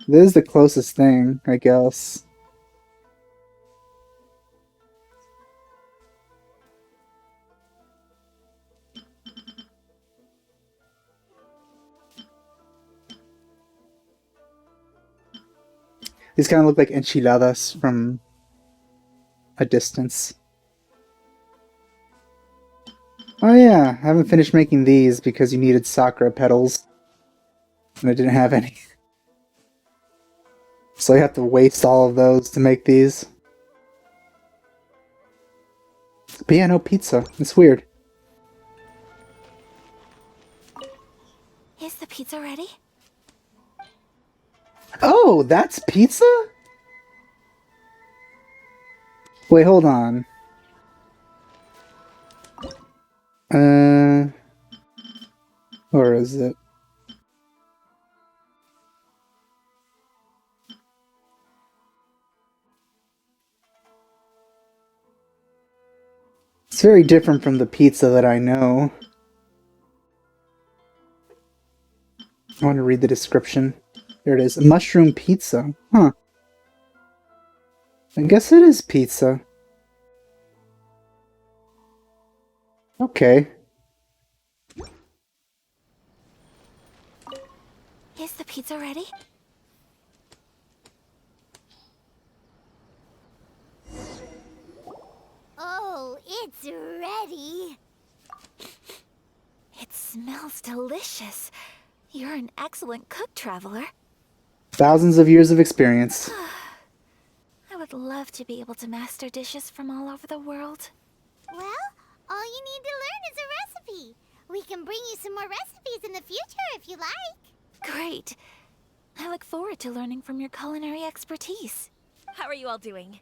S1: This is the closest thing, I guess. These kind of look like enchiladas from a distance. Oh yeah, I haven't finished making these because you needed sakura petals. And I didn't have any. So I have to waste all of those to make these. But yeah, no pizza. It's weird.
S2: Is the pizza ready?
S1: Oh, Oh, that's pizza? Wait, hold on. Or is it? It's very different from the pizza that I know. I want to read the description. There it is. Mushroom pizza. Huh. I guess it is pizza. Okay.
S2: Is the pizza ready?
S4: Oh, it's ready.
S2: It smells delicious. You're an excellent cook, Traveler.
S1: Thousands of years of experience.
S2: I would love to be able to master dishes from all over the world.
S4: Well, all you need to learn is a recipe. We can bring you some more recipes in the future if you like.
S2: Great. I look forward to learning from your culinary expertise.
S7: How are you all doing?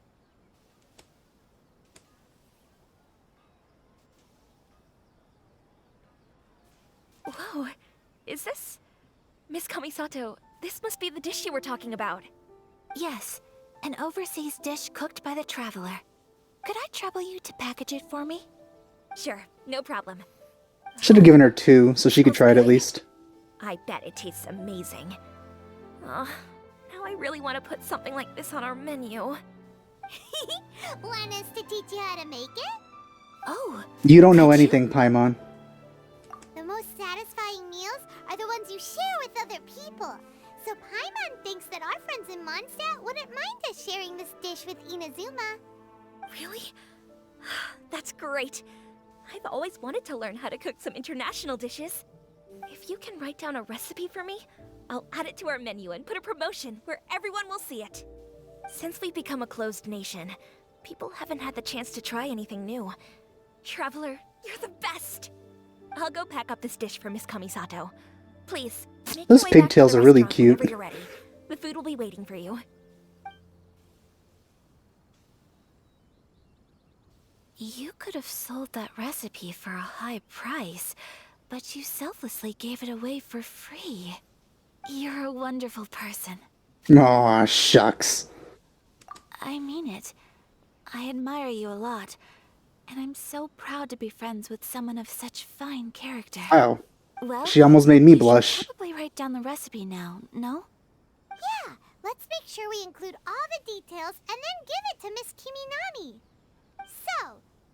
S7: Whoa, is this... Miss Kamisato, this must be the dish you were talking about.
S2: Yes, an overseas dish cooked by the Traveler. Could I trouble you to package it for me?
S7: Sure, no problem.
S1: Should have given her 2 so she could try it at least.
S7: I bet it tastes amazing. Oh, now I really want to put something like this on our menu.
S4: Want us to teach you how to make it?
S2: Oh,
S1: You don't know anything, Paimon.
S4: The most satisfying meals are the ones you share with other people. So Paimon thinks that our friends in Mondstadt wouldn't mind us sharing this dish with Inazuma.
S7: Really? That's great. I've always wanted to learn how to cook some international dishes. If you can write down a recipe for me, I'll add it to our menu and put a promotion where everyone will see it. Since we've become a closed nation, people haven't had the chance to try anything new. Traveler, you're the best! I'll go pack up this dish for Miss Kamisato. Please, make
S1: Those
S7: your way back to
S1: pigtails
S7: the
S1: are really
S7: restaurant whenever
S1: cute.
S7: you're ready. The food will be waiting for you.
S2: you could have sold that recipe for a high price, but you selflessly gave it away for free. You're a wonderful person.
S1: Aw, shucks.
S2: I mean it. I admire you a lot, and I'm so proud to be friends with someone of such fine character.
S1: Wow.
S2: Well,
S1: She almost made me
S2: you should
S1: blush.
S2: probably write down the recipe now, no?
S4: Yeah, let's make sure we include all the details and then give it to Miss Kiminami. So,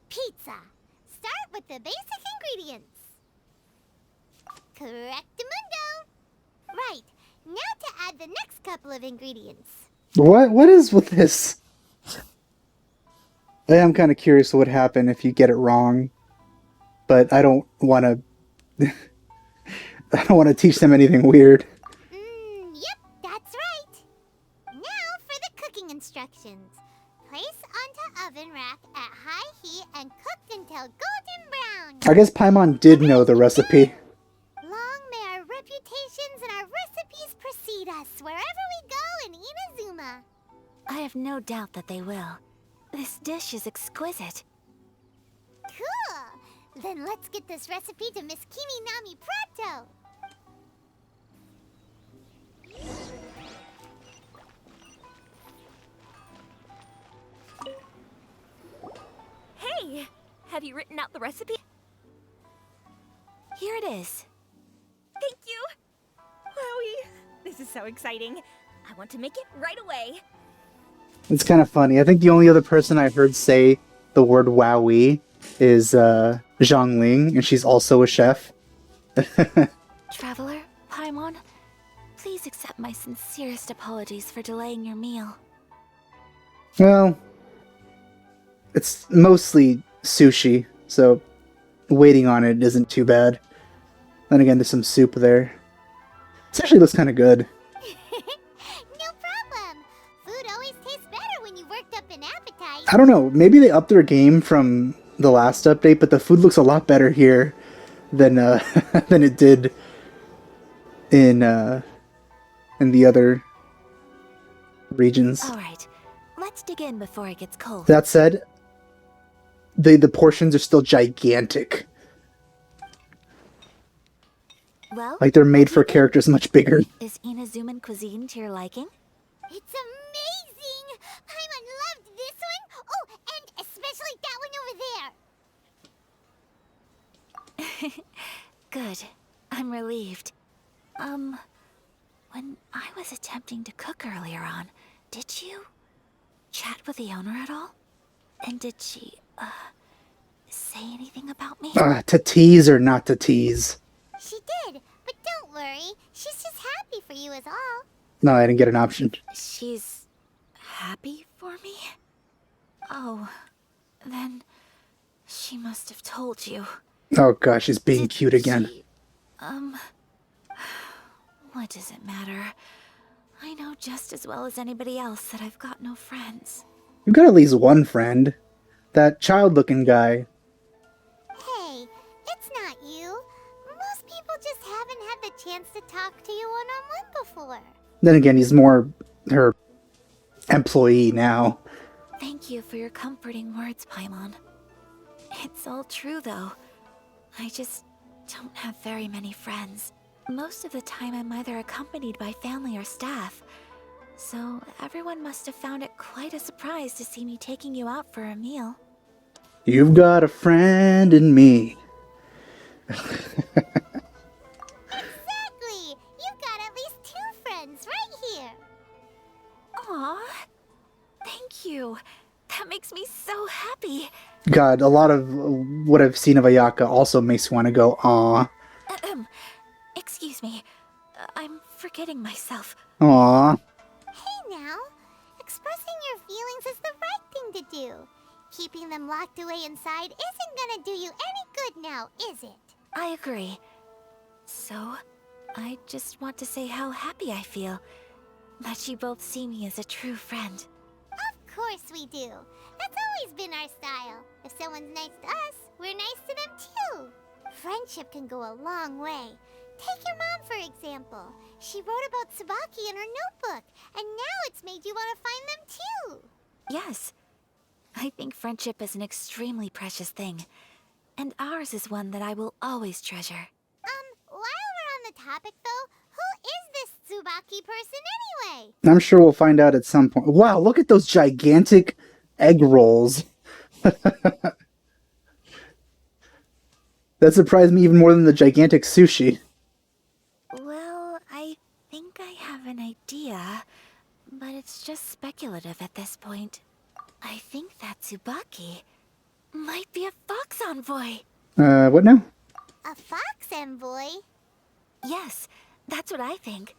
S4: pizza. Start with the basic ingredients. Correctamundo. Right, now to add the next couple of ingredients.
S1: What is with this? I am kind of curious what would happen if you get it wrong, but I don't want to. I don't want to teach them anything weird.
S4: Yep, that's right. Now for the cooking instructions. Place onto oven rack at high heat and cooked until golden brown.
S1: I guess Paimon did know the recipe.
S4: Long may our reputations and our recipes precede us wherever we go in Inazuma.
S2: I have no doubt that they will. This dish is exquisite.
S4: Cool! Then let's get this recipe to Miss Kiminami pronto.
S7: Hey! Have you written out the recipe?
S2: Here it is.
S7: Thank you! Wowie! This is so exciting. I want to make it right away.
S1: It's kind of funny. I think the only other person I heard say the word wowie is Zhongling, and she's also a chef.
S2: Traveler, Paimon, please accept my sincerest apologies for delaying your meal.
S1: Well, it's mostly sushi, so waiting on it isn't too bad. Then again, there's some soup there. This actually looks kind of good.
S4: No problem. Food always tastes better when you worked up an appetite.
S1: I don't know, maybe they upped their game from the last update, but the food looks a lot better here than than it did in the other regions.
S2: Alright, let's dig in before it gets cold.
S1: That said, the portions are still gigantic.
S2: Well,
S1: Like they're
S2: what
S1: made
S2: do
S1: for
S2: you think?
S1: characters much bigger.
S2: Is Inazuman cuisine to your liking?
S4: It's amazing! Paimon loved this one! Oh, and especially that one over there!
S2: Good. I'm relieved. When I was attempting to cook earlier on, did you chat with the owner at all? And did she, say anything about me?
S1: To tease or not to tease?
S4: She did, but don't worry. She's just happy for you is all.
S1: No, I didn't get an option.
S2: She's happy for me? Oh, then she must have told you.
S1: Oh gosh, she's being
S2: Did
S1: cute again.
S2: she, what does it matter? I know just as well as anybody else that I've got no friends.
S1: You've got at least one friend. That child-looking guy.
S4: Hey, it's not you. Most people just haven't had the chance to talk to you one-on-one before.
S1: Then again, he's more her employee now.
S2: Thank you for your comforting words, Paimon. It's all true, though. I just don't have very many friends. Most of the time, I'm either accompanied by family or staff. So everyone must have found it quite a surprise to see me taking you out for a meal.
S1: You've got a friend in me.
S4: Exactly! You've got at least 2 friends right here.
S2: Aw, thank you. That makes me so happy.
S1: God, a lot of what I've seen of Ayaka also makes me want to go, aw.
S2: Excuse me. I'm forgetting myself.
S1: Aw.
S4: Hey now, expressing your feelings is the right thing to do. Keeping them locked away inside isn't gonna do you any good now, is it?
S2: I agree. So, I just want to say how happy I feel that you both see me as a true friend.
S4: Of course we do. That's always been our style. If someone's nice to us, we're nice to them too. Friendship can go a long way. Take your mom, for example. She wrote about Tsubaki in her notebook, and now it's made you want to find them too.
S2: Yes. I think friendship is an extremely precious thing. And ours is one that I will always treasure.
S4: While we're on the topic though, who is this Tsubaki person anyway?
S1: I'm sure we'll find out at some point. Wow, look at those gigantic egg rolls. That surprised me even more than the gigantic sushi.
S2: Well, I think I have an idea, but it's just speculative at this point. I think that Tsubaki might be a fox envoy.
S1: What now?
S4: A fox envoy?
S2: Yes, that's what I think.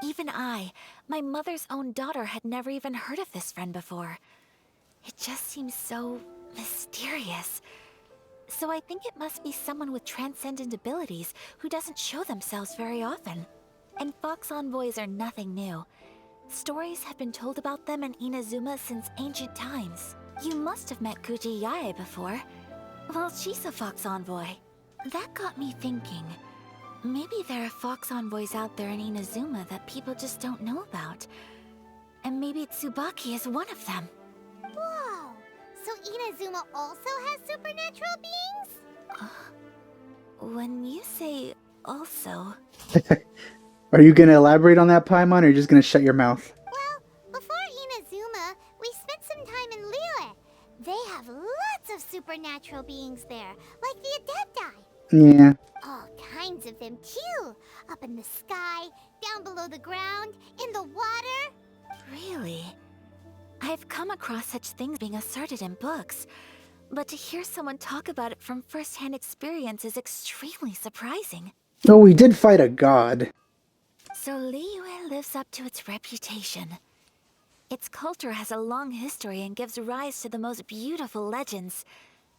S2: Even I, my mother's own daughter, had never even heard of this friend before. It just seems so mysterious. So I think it must be someone with transcendent abilities who doesn't show themselves very often. And fox envoys are nothing new. Stories have been told about them in Inazuma since ancient times. You must have met Kuji Yae before. Well, she's a fox envoy. That got me thinking. Maybe there are fox envoys out there in Inazuma that people just don't know about. And maybe Tsubaki is one of them.
S4: Whoa! So Inazuma also has supernatural beings?
S2: When you say also...
S1: Are you going to elaborate on that, Paimon, or are you just going to shut your mouth?
S4: Well, before Inazuma, we spent some time in Liyue. They have lots of supernatural beings there, like the Adepti.
S1: Yeah.
S4: All kinds of them too. Up in the sky, down below the ground, in the water.
S2: Really? I've come across such things being asserted in books, but to hear someone talk about it from first-hand experience is extremely surprising.
S1: Oh, we did fight a god.
S2: So Liyue lives up to its reputation. Its culture has a long history and gives rise to the most beautiful legends.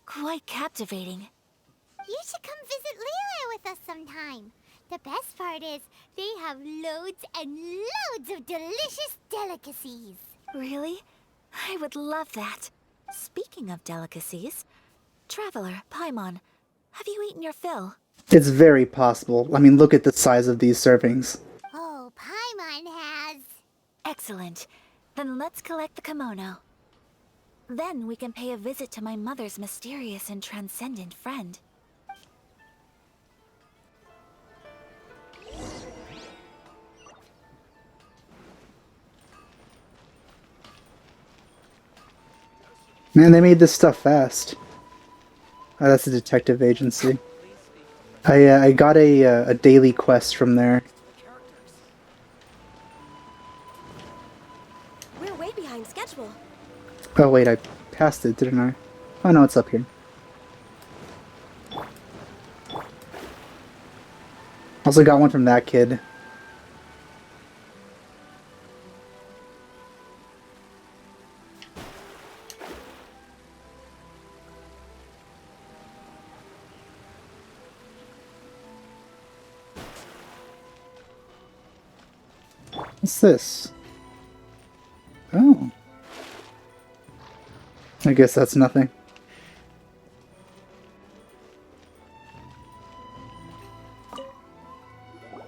S2: Quite captivating.
S4: You should come visit Liyue with us sometime. The best part is, they have loads and loads of delicious delicacies.
S2: Really? I would love that. Speaking of delicacies, Traveler, Paimon, have you eaten your fill?
S1: It's very possible. I mean, look at the size of these servings.
S4: Oh, Paimon has.
S2: Excellent. Then let's collect the kimono. Then we can pay a visit to my mother's mysterious and transcendent friend.
S1: Man, they made this stuff fast. Oh, that's a detective agency. I got a daily quest from there.
S7: We're way behind schedule.
S1: Oh wait, I passed it, didn't I? Oh no, it's up here. Also got one from that kid. What's this? Oh. I guess that's nothing.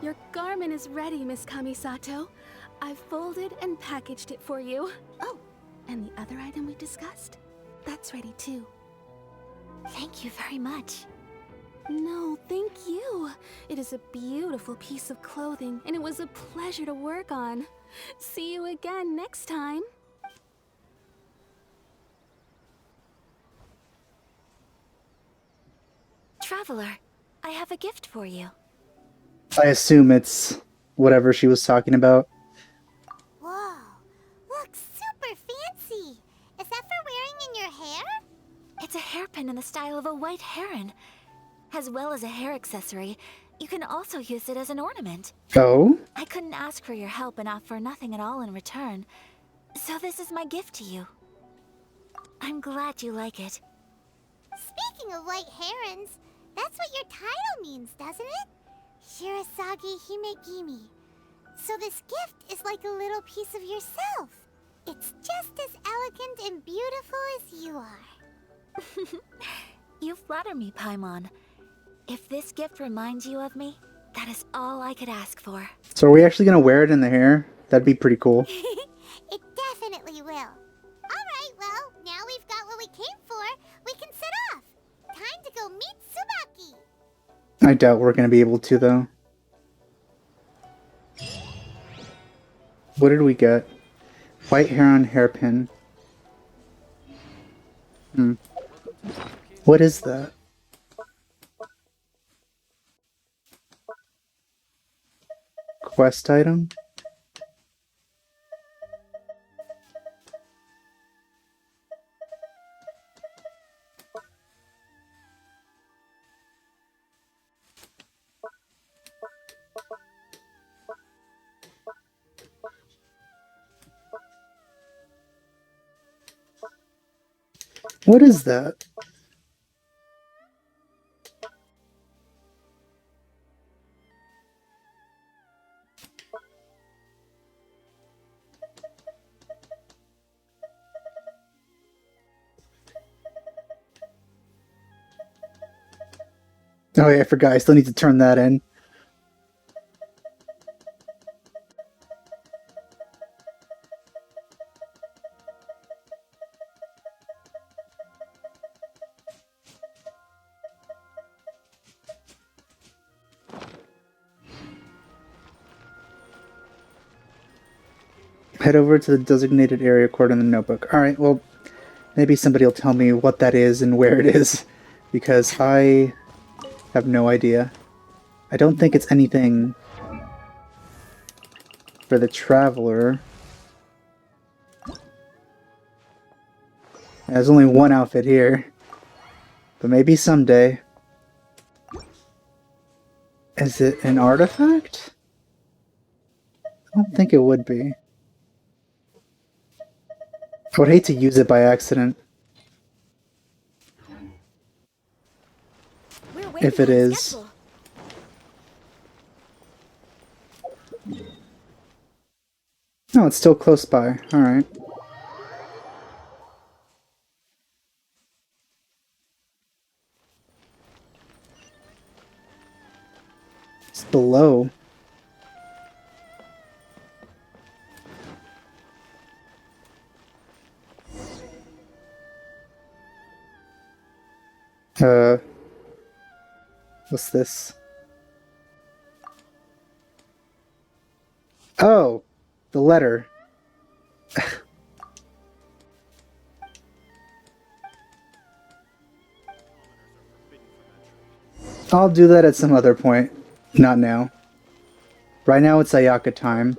S3: Your garment is ready, Miss Kamisato. I've folded and packaged it for you. Oh, and the other item we discussed? That's ready too.
S2: Thank you very much.
S3: No, thank you. It is a beautiful piece of clothing, and it was a pleasure to work on. See you again next time.
S2: Traveler, I have a gift for you.
S1: I assume it's whatever she was talking about.
S4: Whoa, looks super fancy. Is that for wearing in your hair?
S2: It's a hairpin in the style of a white heron. As well as a hair accessory, you can also use it as an ornament.
S1: Oh?
S2: I couldn't ask for your help and offer nothing at all in return. So this is my gift to you. I'm glad you like it.
S4: Speaking of white herons, that's what your title means, doesn't it? Shirasagi Himegimi. So this gift is like a little piece of yourself. It's just as elegant and beautiful as you are.
S2: You flatter me, Paimon. If this gift reminds you of me, that is all I could ask for.
S1: So are we actually gonna wear it in the hair? That'd be pretty cool.
S4: It definitely will. Alright, well, now we've got what we came for. We can set off. Time to go meet Tsubaki.
S1: I doubt we're gonna be able to, though. What did we get? White heron hairpin. What is that? Quest item? What is that? Oh yeah, I forgot. I still need to turn that in. Head over to the designated area according to the notebook. Alright, well, maybe somebody will tell me what that is and where it is, because I have no idea. I don't think it's anything for the traveler. There's only one outfit here, but maybe someday. Is it an artifact? I don't think it would be. I would hate to use it by accident.
S7: We're way
S1: If it
S7: behind
S1: is.
S7: schedule.
S1: No, it's still close by. Alright. It's below. Uh, what's this? Oh, the letter. I'll do that at some other point. Not now. Right now it's Ayaka time.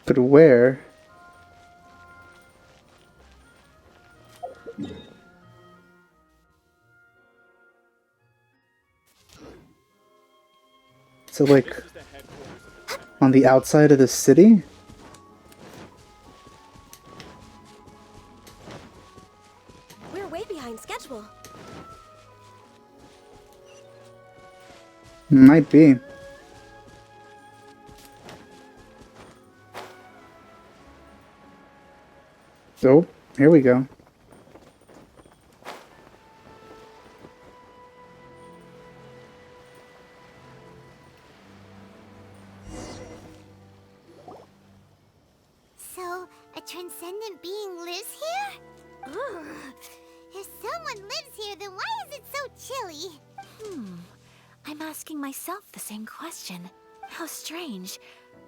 S1: But where? So like on the outside of the city?
S7: We're way behind schedule.
S1: Might be. Oh, here we go.
S4: So, a transcendent being lives here? Ugh. If someone lives here, then why is it so chilly?
S2: I'm asking myself the same question. How strange.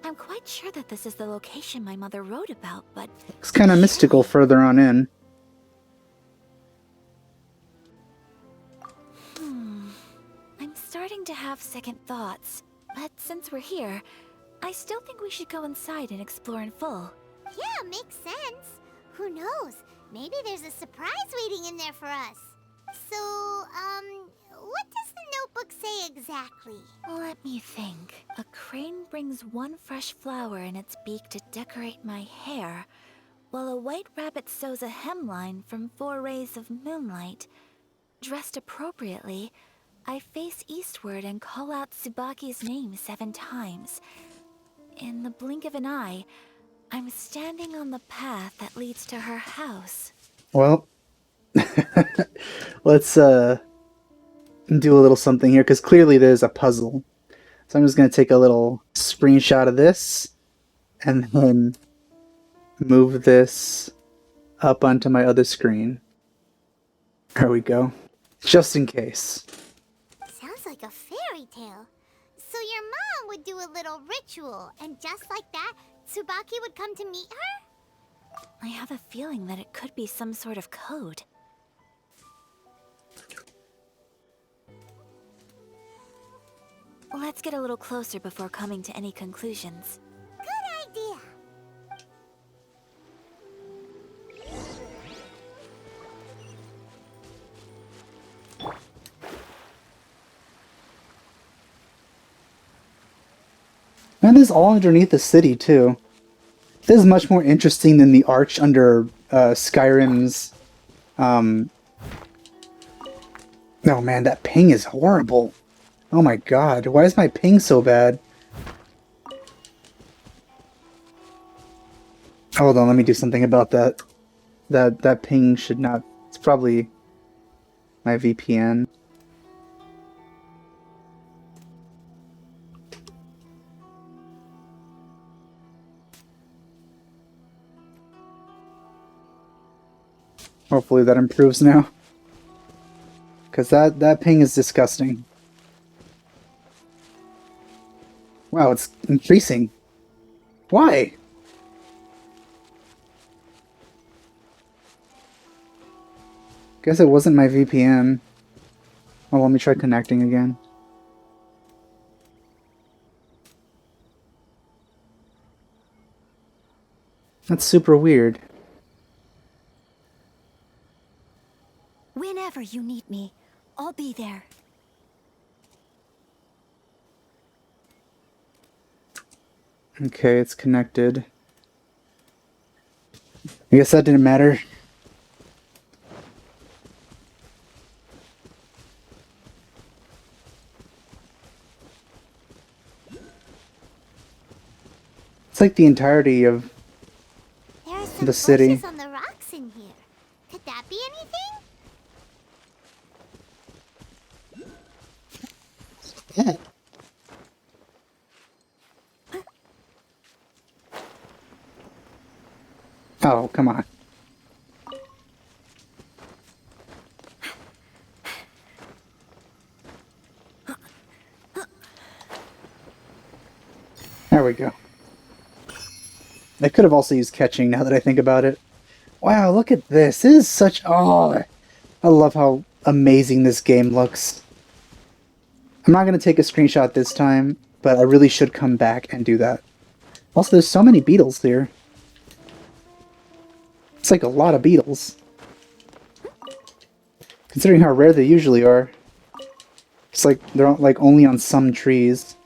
S2: I'm quite sure that this is the location my mother wrote about, but...
S1: It's kind of mystical further on in.
S2: I'm starting to have second thoughts. But since we're here, I still think we should go inside and explore in full.
S4: Yeah, makes sense. Who knows? Maybe there's a surprise waiting in there for us. So, what does the notebook say exactly?
S2: Let me think. A crane brings one fresh flower in its beak to decorate my hair, while a white rabbit sews a hemline from 4 rays of moonlight. Dressed appropriately, I face eastward and call out Tsubaki's name 7 times. In the blink of an eye, I'm standing on the path that leads to her house.
S1: Well, let's do a little something here, because clearly there's a puzzle. So I'm just going to take a little screenshot of this and then move this up onto my other screen. There we go. Just in case.
S4: Sounds like a fairy tale. So your mom would do a little ritual, and just like that, Tsubaki would come to meet her?
S2: I have a feeling that it could be some sort of code. Let's get a little closer before coming to any conclusions.
S4: Good idea.
S1: And this is all underneath the city, too. This is much more interesting than the arch under Skyrim's... Oh man, that ping is horrible. Oh my god, why is my ping so bad? Hold on, let me do something about that. That ping should not... It's probably my VPN. Hopefully that improves now. Because that ping is disgusting. Wow, it's increasing. Why? Guess it wasn't my VPN. Oh, let me try connecting again. That's super weird.
S7: Whenever you need me, I'll be there.
S1: Okay, it's connected. I guess that didn't matter. It's like the entirety of
S4: There are some
S1: the city.
S4: bushes on the rocks in here. Could that be anything?
S1: Yeah. Oh, come on. There we go. I could have also used catching now that I think about it. Wow, look at this. This is such... Oh, I love how amazing this game looks. I'm not going to take a screenshot this time, but I really should come back and do that. Also, there's so many beetles here. It's like a lot of beetles. Considering how rare they usually are. It's like they're like only on some trees.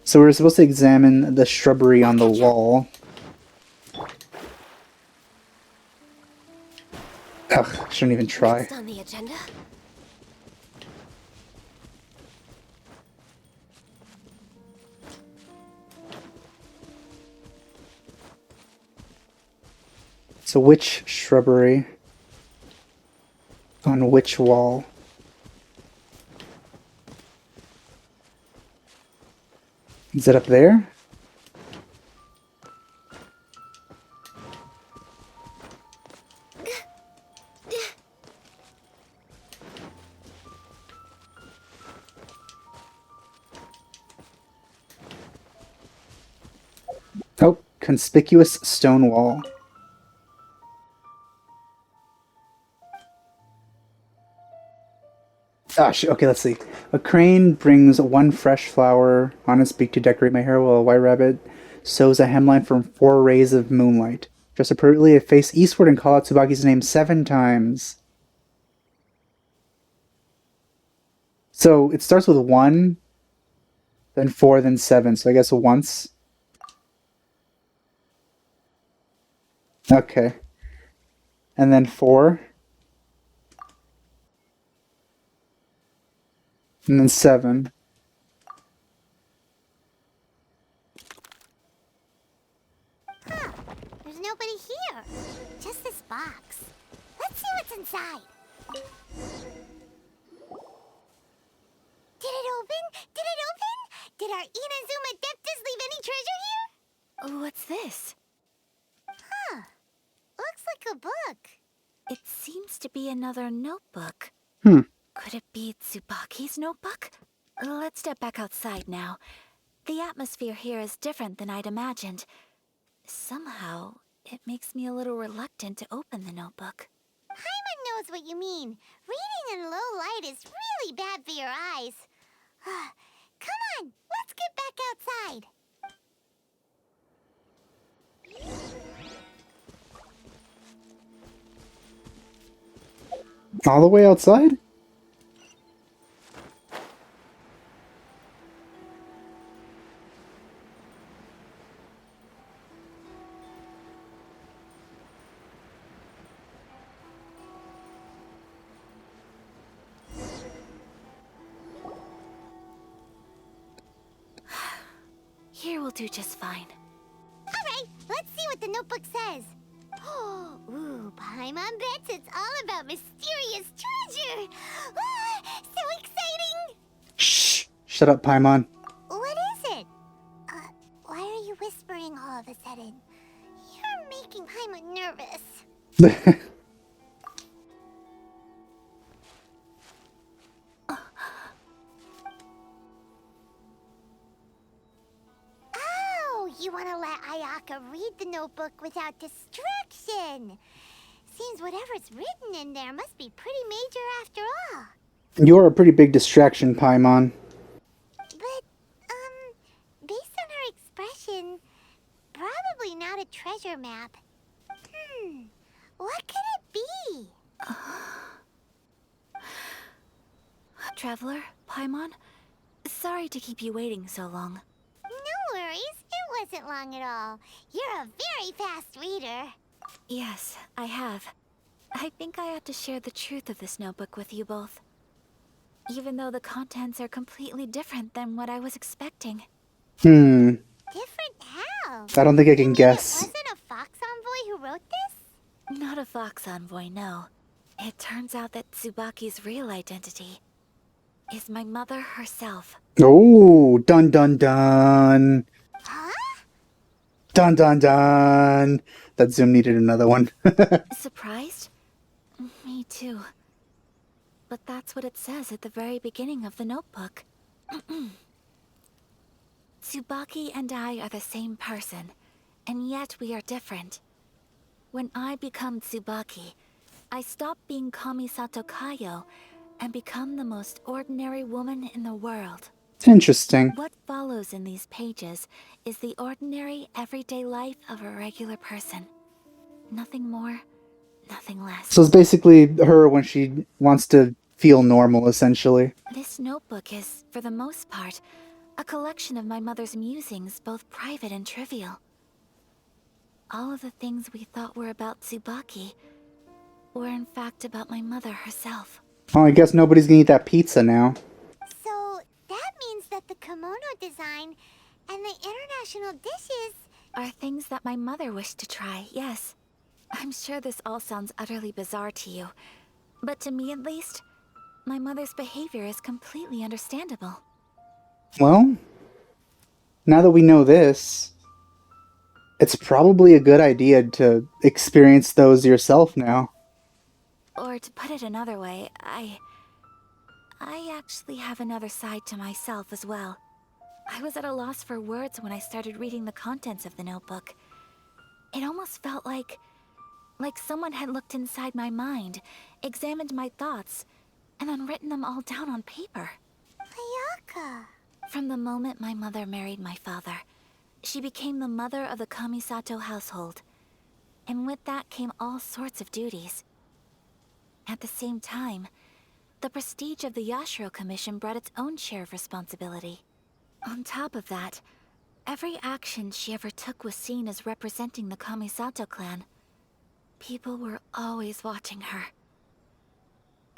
S1: So we're supposed to examine the shrubbery on the wall. Ugh, shouldn't even try.
S7: Next on the agenda?
S1: So which shrubbery? On which wall? Is it up there? Oh, conspicuous stone wall. Okay, let's see. A crane brings one fresh flower on its beak to decorate my hair, while a white rabbit sews a hemline from 4 rays of moonlight. Dress appropriately, I face eastward and call out Tsubaki's name 7 times. So it starts with 1, then 4, then 7. So I guess once. Okay. And then 4. And then 7.
S4: Huh. There's nobody here. Just this box. Let's see what's inside. Did it open? Did it open? Did our Inazuma Adeptus leave any treasure here?
S2: What's this?
S4: Huh. Looks like a book.
S2: It seems to be another notebook.
S1: Hmm.
S2: Could it be Tsubaki's notebook? Let's step back outside now. The atmosphere here is different than I'd imagined. Somehow, it makes me a little reluctant to open the notebook.
S4: Paimon knows what you mean. Reading in low light is really bad for your eyes. Come on, let's get back outside.
S1: All the way outside?
S2: Here will do just fine.
S4: All right, let's see what the notebook says. Ooh, Paimon bets it's all about mysterious treasure. So exciting!
S1: Shh! Shut up, Paimon.
S4: What is it? Why are you whispering all of a sudden? You're making Paimon nervous. Oh, you want to let Ayaka read the notebook without distraction. Seems whatever's written in there must be pretty major after all.
S1: You're a pretty big distraction, Paimon.
S4: But, based on her expression, probably not a treasure map. What could it be?
S2: Traveler, Paimon, sorry to keep you waiting so long.
S4: No worries, it wasn't long at all. You're a very fast reader.
S2: Yes, I have. I think I ought to share the truth of this notebook with you both. Even though the contents are completely different than what I was expecting.
S4: Different how?
S1: I don't think I
S4: You
S1: can
S4: mean
S1: guess.
S4: It wasn't a Fox Envoy who wrote this?
S2: Not a Fox Envoy, no. It turns out that Tsubaki's real identity is my mother herself.
S1: Oh, dun dun dun.
S4: Huh?
S1: Dun dun dun. That Zoom needed another one.
S2: Surprised? Me too. But that's what it says at the very beginning of the notebook. Tsubaki and I are the same person, and yet we are different. When I become Tsubaki, I stop being Kamisato Kayo and become the most ordinary woman in the world.
S1: It's interesting.
S2: What follows in these pages is the ordinary, everyday life of a regular person. Nothing more, nothing less.
S1: So it's basically her when she wants to feel normal, essentially.
S2: This notebook is, for the most part, a collection of my mother's musings, both private and trivial. All of the things we thought were about Tsubaki were in fact about my mother herself.
S1: Oh, I guess nobody's gonna eat that pizza now.
S4: So that means that the kimono design and the international dishes
S2: Are things that my mother wished to try, yes. I'm sure this all sounds utterly bizarre to you, but to me at least, my mother's behavior is completely understandable.
S1: Well, now that we know this, it's probably a good idea to experience those yourself now.
S2: Or to put it another way, I actually have another side to myself as well. I was at a loss for words when I started reading the contents of the notebook. It almost felt like someone had looked inside my mind, examined my thoughts, and then written them all down on paper.
S4: Ayaka.
S2: From the moment my mother married my father, she became the mother of the Kamisato household. And with that came all sorts of duties. At the same time, the prestige of the Yashiro Commission brought its own share of responsibility. On top of that, every action she ever took was seen as representing the Kamisato clan. People were always watching her.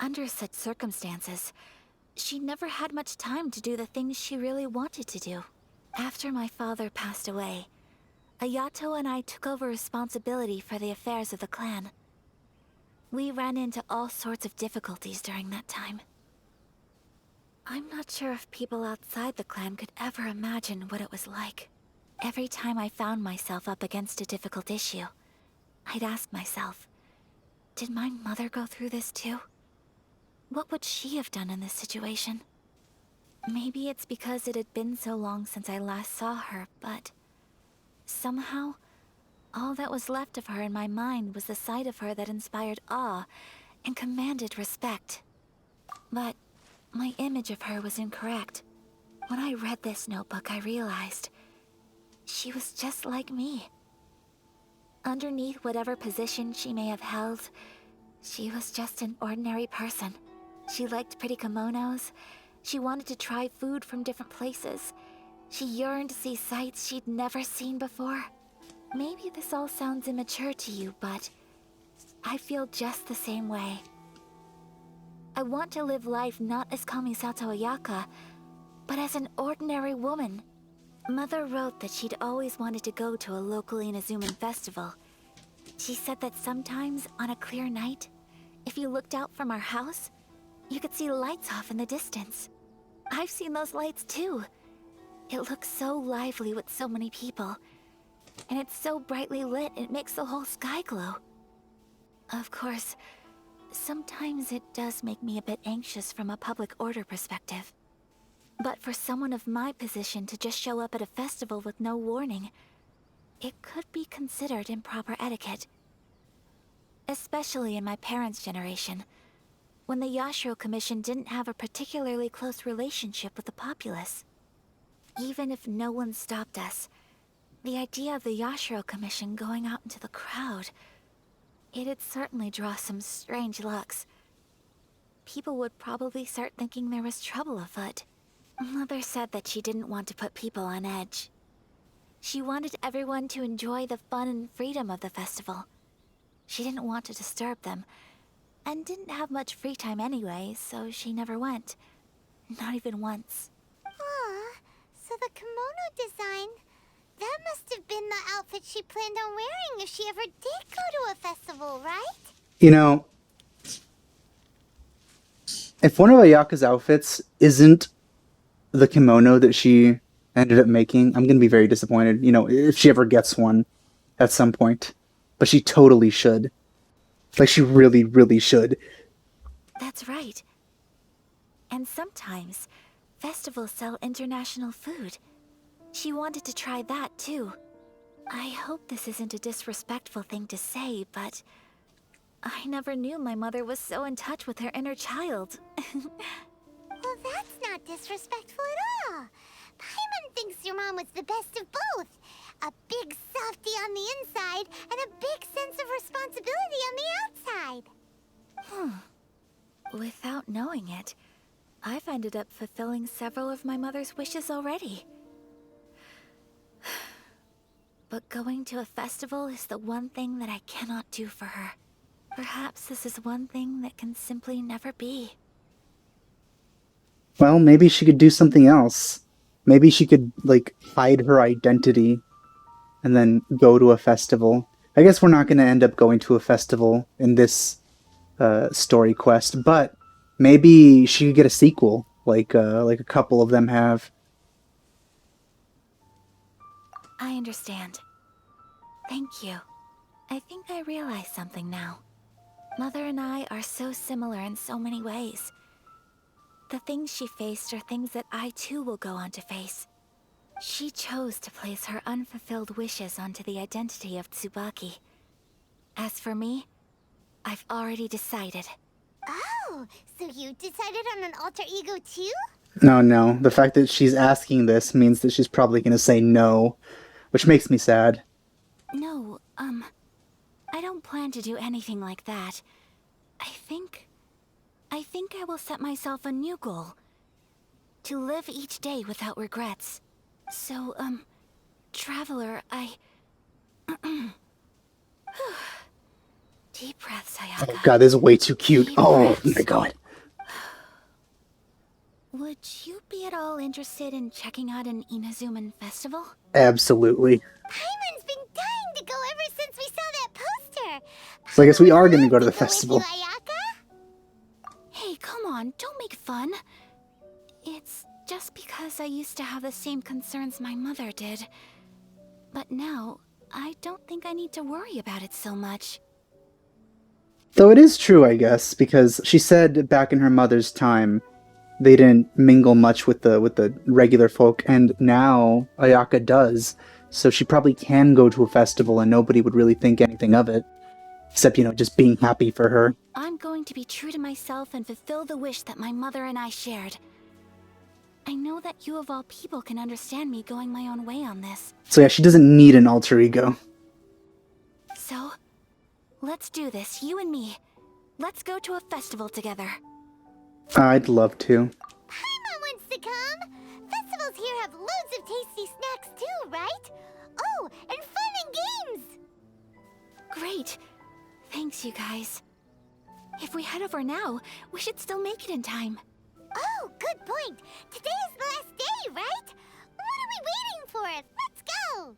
S2: Under such circumstances, she never had much time to do the things she really wanted to do. After my father passed away, Ayato and I took over responsibility for the affairs of the clan. We ran into all sorts of difficulties during that time. I'm not sure if people outside the clan could ever imagine what it was like. Every time I found myself up against a difficult issue, I'd ask myself, did my mother go through this too? What would she have done in this situation? Maybe it's because it had been so long since I last saw her, but somehow, all that was left of her in my mind was the side of her that inspired awe and commanded respect. But my image of her was incorrect. When I read this notebook, I realized she was just like me. Underneath whatever position she may have held, she was just an ordinary person. She liked pretty kimonos. She wanted to try food from different places. She yearned to see sights she'd never seen before. Maybe this all sounds immature to you, but I feel just the same way. I want to live life not as Kamisato Ayaka, but as an ordinary woman. Mother wrote that she'd always wanted to go to a local Inazuman festival. She said that sometimes, on a clear night, if you looked out from our house, you could see lights off in the distance. I've seen those lights too. It looks so lively with so many people. And it's so brightly lit, it makes the whole sky glow. Of course, sometimes it does make me a bit anxious from a public order perspective. But for someone of my position to just show up at a festival with no warning, it could be considered improper etiquette. Especially in my parents' generation, when the Yashiro Commission didn't have a particularly close relationship with the populace. Even if no one stopped us, the idea of the Yashiro Commission going out into the crowd, it'd certainly draw some strange looks. People would probably start thinking there was trouble afoot. Mother said that she didn't want to put people on edge. She wanted everyone to enjoy the fun and freedom of the festival. She didn't want to disturb them, and didn't have much free time anyway, so she never went. Not even once.
S4: Aw, so the kimono design, that must have been the outfit she planned on wearing if she ever did go to a festival, right?
S1: You know, If one of Ayaka's outfits isn't the kimono that she ended up making, I'm gonna be very disappointed. You know, if she ever gets one at some point. But she totally should. Like, she really, really should.
S2: That's right. And sometimes, festivals sell international food. She wanted to try that too. I hope this isn't a disrespectful thing to say, but I never knew my mother was so in touch with her inner child.
S4: Well, that's not disrespectful at all. Paimon thinks your mom was the best of both. A big softy on the inside and a big sense of responsibility on the outside.
S2: Without knowing it, I've ended up fulfilling several of my mother's wishes already. But going to a festival is the one thing that I cannot do for her. Perhaps this is one thing that can simply never be.
S1: Well, maybe she could do something else. Maybe she could, like, hide her identity and then go to a festival. I guess we're not going to end up going to a festival in this story quest, but maybe she could get a sequel, like a couple of them have.
S2: I understand. Thank you. I think I realize something now. Mother and I are so similar in so many ways. The things she faced are things that I too will go on to face. She chose to place her unfulfilled wishes onto the identity of Tsubaki. As for me, I've already decided.
S4: Oh, so you decided on an alter ego too?
S1: No. The fact that she's asking this means that she's probably going to say no, which makes me sad.
S2: No, I don't plan to do anything like that. I think I will set myself a new goal. To live each day without regrets. So, Traveler, Deep breaths, Ayaka.
S1: Oh god, this is way too cute. Oh my god.
S2: Would you be at all interested in checking out an Inazuman festival?
S1: Absolutely.
S4: Paimon's been dying to go ever since we saw that poster.
S1: So I guess we
S4: Paimon
S1: are
S4: would
S1: going to
S4: love
S1: go to the
S4: with you,
S1: festival.
S4: Ayaka.
S2: Hey, come on, don't make fun. It's just because I used to have the same concerns my mother did. But now, I don't think I need to worry about it so much.
S1: Though it is true, I guess, because she said back in her mother's time, they didn't mingle much with the regular folk, and now Ayaka does. So she probably can go to a festival and nobody would really think anything of it. Except, you know, just being happy for her.
S2: I'm going to be true to myself and fulfill the wish that my mother and I shared. I know that you of all people can understand me going my own way on this.
S1: So yeah, she doesn't need an alter ego.
S2: So, let's do this, you and me. Let's go to a festival together.
S1: I'd love to.
S4: Paimon wants to come. Festivals here have loads of tasty snacks too, right? Oh, and fun and games.
S2: Great. Thanks, you guys. If we head over now, we should still make it in time.
S4: Oh, good point. Today is the last day, right? What are we waiting for? Let's go.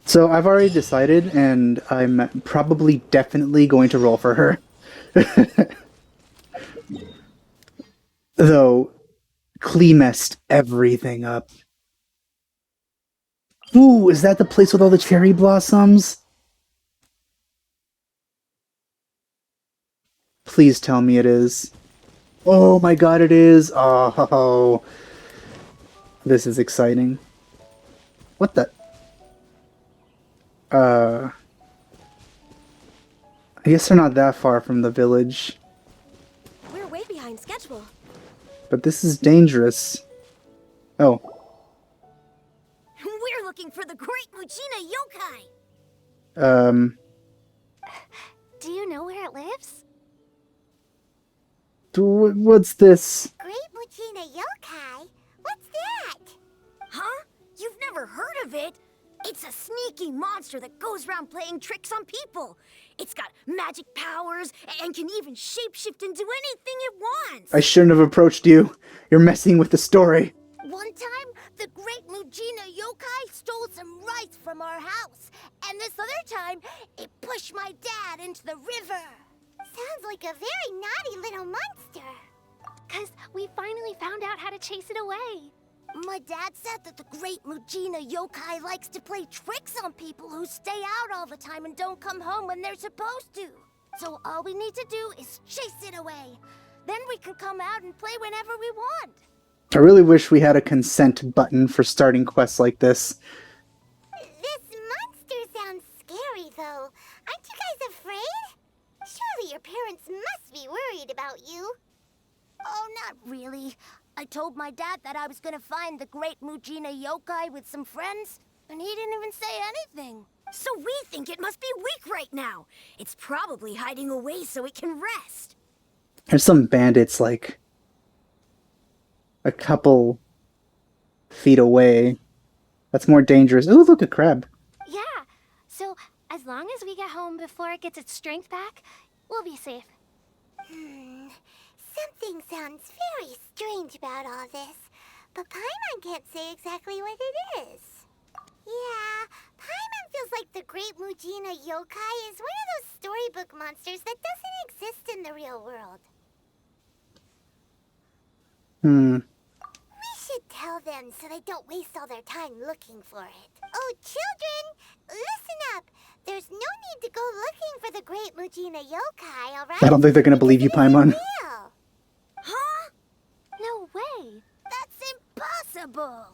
S1: So I've already decided, and I'm probably definitely going to roll for her. Though, Klee messed everything up. Ooh, is that the place with all the cherry blossoms? Please tell me it is. Oh my god, it is! Oh, this is exciting. What the? I guess they're not that far from the village.
S7: We're way behind schedule.
S1: But this is dangerous. Oh.
S7: We're looking for the great Muchina yokai!
S3: Do you know where it lives?
S1: What's this?
S4: Great Muchina yokai? What's that?
S7: Huh? You've never heard of it? It's a sneaky monster that goes around playing tricks on people. It's got magic powers and can even shapeshift into anything it wants.
S1: I shouldn't have approached you. You're messing with the story.
S4: One time, the great Muchina yokai stole some rice from our house. And this other time, it pushed my dad into the river. Sounds like a very naughty little monster.
S3: 'Cause we finally found out how to chase it away.
S8: My dad said that the great Mujina yokai likes to play tricks on people who stay out all the time and don't come home when they're supposed to. So all we need to do is chase it away. Then we can come out and play whenever we want.
S1: I really wish we had a consent button for starting quests like this.
S4: This monster sounds scary, though. Aren't you guys afraid? Surely your parents must be worried about you.
S8: Oh, not really. I told my dad that I was gonna find the great Mujina yokai with some friends, and he didn't even say anything.
S7: So we think it must be weak right now. It's probably hiding away so it can rest.
S1: There's some bandits like a couple feet away. That's more dangerous. Ooh, look, a crab.
S3: Yeah, so as long as we get home before it gets its strength back, we'll be safe.
S4: Something sounds very strange about all this, but Paimon can't say exactly what it is. Yeah, Paimon feels like the Great Mujina Yokai is one of those storybook monsters that doesn't exist in the real world. We should tell them so they don't waste all their time looking for it. Oh, children, listen up. There's no need to go looking for the Great Mujina Yokai, alright?
S1: I don't think they're gonna believe you, Paimon.
S4: Real.
S8: Huh?
S3: No way.
S8: That's impossible.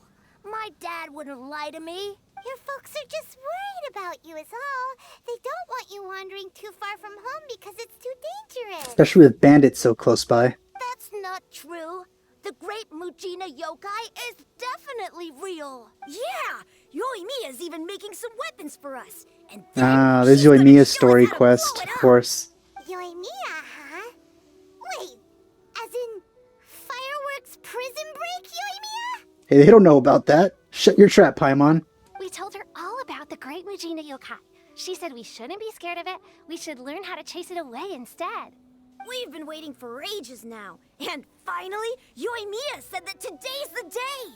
S8: My dad wouldn't lie to me.
S4: Your folks are just worried about you is all. They don't want you wandering too far from home because it's too dangerous.
S1: Especially with bandits so close by.
S8: That's not true. The great Mujina yokai is definitely real.
S7: Yeah, Yoimiya's even making some weapons for us. And
S1: Ah, there's
S7: she's gonna
S1: Yoimiya's
S7: show
S1: story
S7: us how to
S1: quest,
S7: blow it
S1: of
S7: up.
S1: course.
S4: Yoimiya, huh? Wait, as in fireworks prison break, Yoimiya?
S1: Hey, they don't know about that. Shut your trap, Paimon.
S3: We told her all about the great Mujina yokai. She said we shouldn't be scared of it. We should learn how to chase it away instead.
S7: We've been waiting for ages now. And finally, Yoimiya said that today's the day.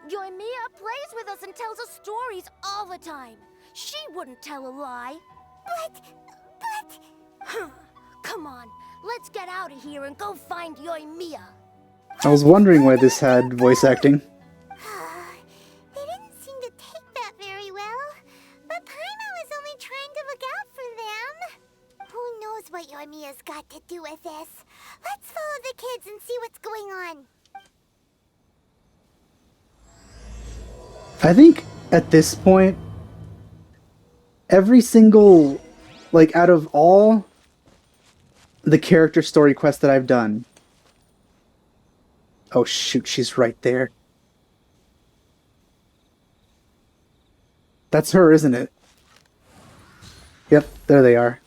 S8: Yoimiya plays with us and tells us stories all the time. She wouldn't tell a lie.
S4: But...
S8: Come on, let's get out of here and go find Yoimiya.
S1: I was wondering why this had voice acting.
S4: They didn't seem to take that very well. But Paimon was only trying to look out for them. Who knows what Yoimiya's got to do with this? Let's follow the kids and see what's going on.
S1: I think at this point, every single, like, out of all the character story quests that I've done. Oh shoot, she's right there. That's her, isn't it? Yep, there they are.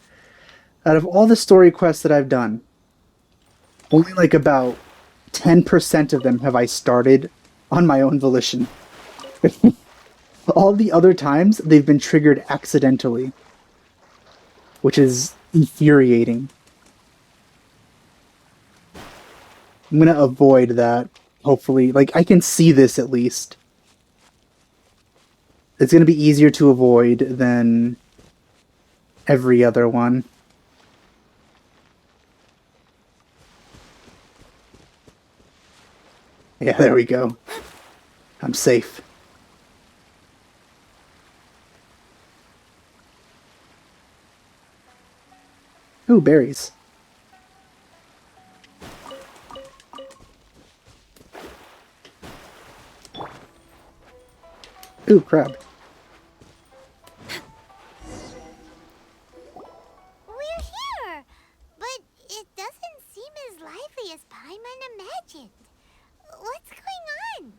S1: Out of all the story quests that I've done, only like about 10% of them have I started on my own volition. All the other times, they've been triggered accidentally, which is infuriating. I'm gonna avoid that, hopefully. Like, I can see this at least. It's gonna be easier to avoid than every other one. Yeah, there we go. I'm safe. Ooh, berries. Ooh, crab.
S4: We're here, but it doesn't seem as lively as Paimon imagined. What's going on?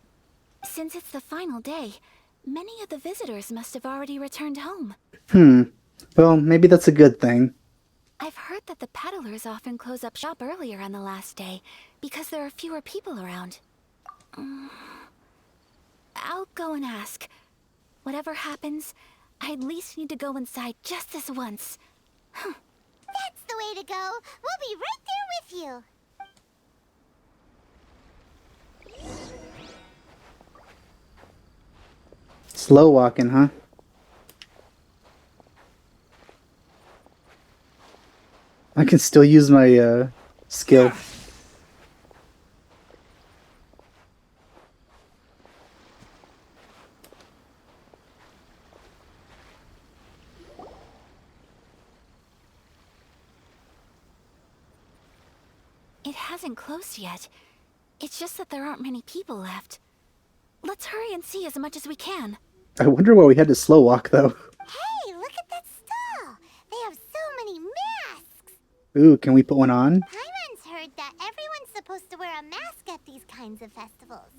S2: Since it's the final day, many of the visitors must have already returned home.
S1: Well, maybe that's a good thing.
S2: I've heard that the peddlers often close up shop earlier on the last day because there are fewer people around. I'll go and ask. Whatever happens, I at least need to go inside just this once.
S4: That's the way to go. We'll be right there with you.
S1: Slow walking, huh? I can still use my skill.
S2: It hasn't closed yet. It's just that there aren't many people left. Let's hurry and see as much as we can.
S1: I wonder why we had to slow walk, though.
S4: Hey, look at that stall! They have so many masks!
S1: Ooh, can we put one on?
S4: Paimon's heard that everyone's supposed to wear a mask at these kinds of festivals.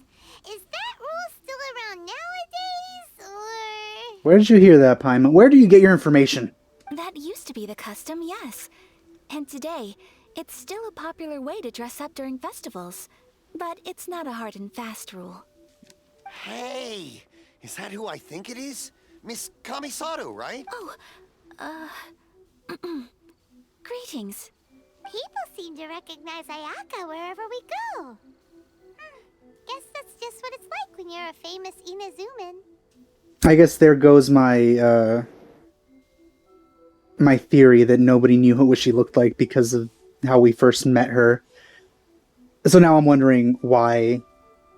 S4: Is that rule still around nowadays, or...?
S1: Where did you hear that, Paimon? Where do you get your information?
S2: That used to be the custom, yes. And today, it's still a popular way to dress up during festivals. But it's not a hard and fast rule.
S9: Hey! Is that who I think it is? Miss Kamisato, right?
S2: Oh, greetings.
S4: People seem to recognize Ayaka wherever we go. Guess that's just what it's like when you're a famous Inazuman.
S1: I guess there goes my my theory that nobody knew what she looked like because of how we first met her. So now I'm wondering why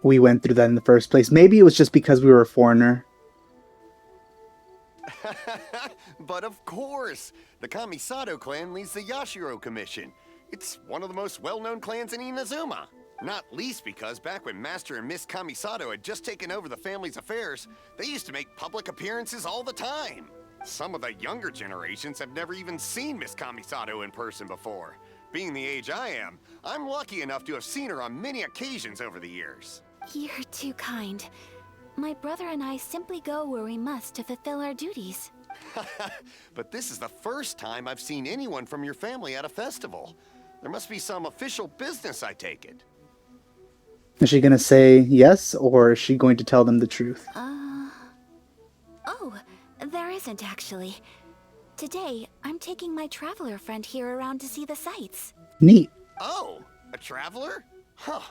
S1: we went through that in the first place. Maybe it was just because we were a foreigner.
S9: But of course! The Kamisato clan leads the Yashiro Commission. It's one of the most well-known clans in Inazuma. Not least because back when Master and Miss Kamisato had just taken over the family's affairs, they used to make public appearances all the time. Some of the younger generations have never even seen Miss Kamisato in person before. Being the age I am, I'm lucky enough to have seen her on many occasions over the years.
S2: You're too kind. My brother and I simply go where we must to fulfill our duties.
S9: But this is the first time I've seen anyone from your family at a festival. There must be some official business, I take it.
S1: Is she going to say yes, or is she going to tell them the truth?
S2: Oh, there isn't actually. Today, I'm taking my traveler friend here around to see the sights.
S1: Neat.
S9: Oh, a traveler? Huh.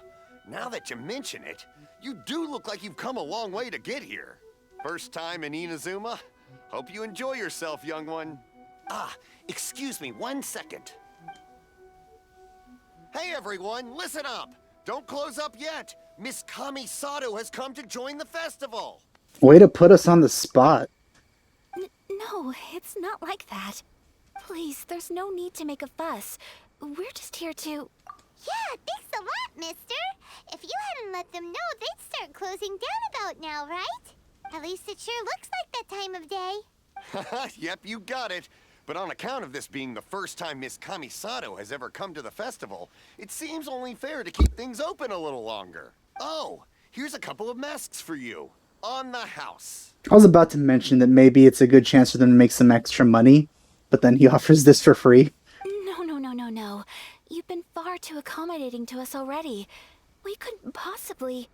S9: Now that you mention it, you do look like you've come a long way to get here. First time in Inazuma? Hope you enjoy yourself, young one. Ah, excuse me 1 second. Hey everyone, listen up! Don't close up yet! Miss Kamisato has come to join the festival!
S1: Way to put us on the spot.
S2: No, it's not like that. Please, there's no need to make a fuss. We're just here to...
S4: Yeah, thanks a lot, mister. If you hadn't let them know, they'd start closing down about now, right? At least it sure looks like that time of day.
S9: Yep, you got it. But on account of this being the first time Miss Kamisato has ever come to the festival, it seems only fair to keep things open a little longer. Oh, here's a couple of masks for you. On the house.
S1: I was about to mention that maybe it's a good chance for them to make some extra money, but then he offers this for free.
S2: No. You've been far too accommodating to us already. We couldn't possibly...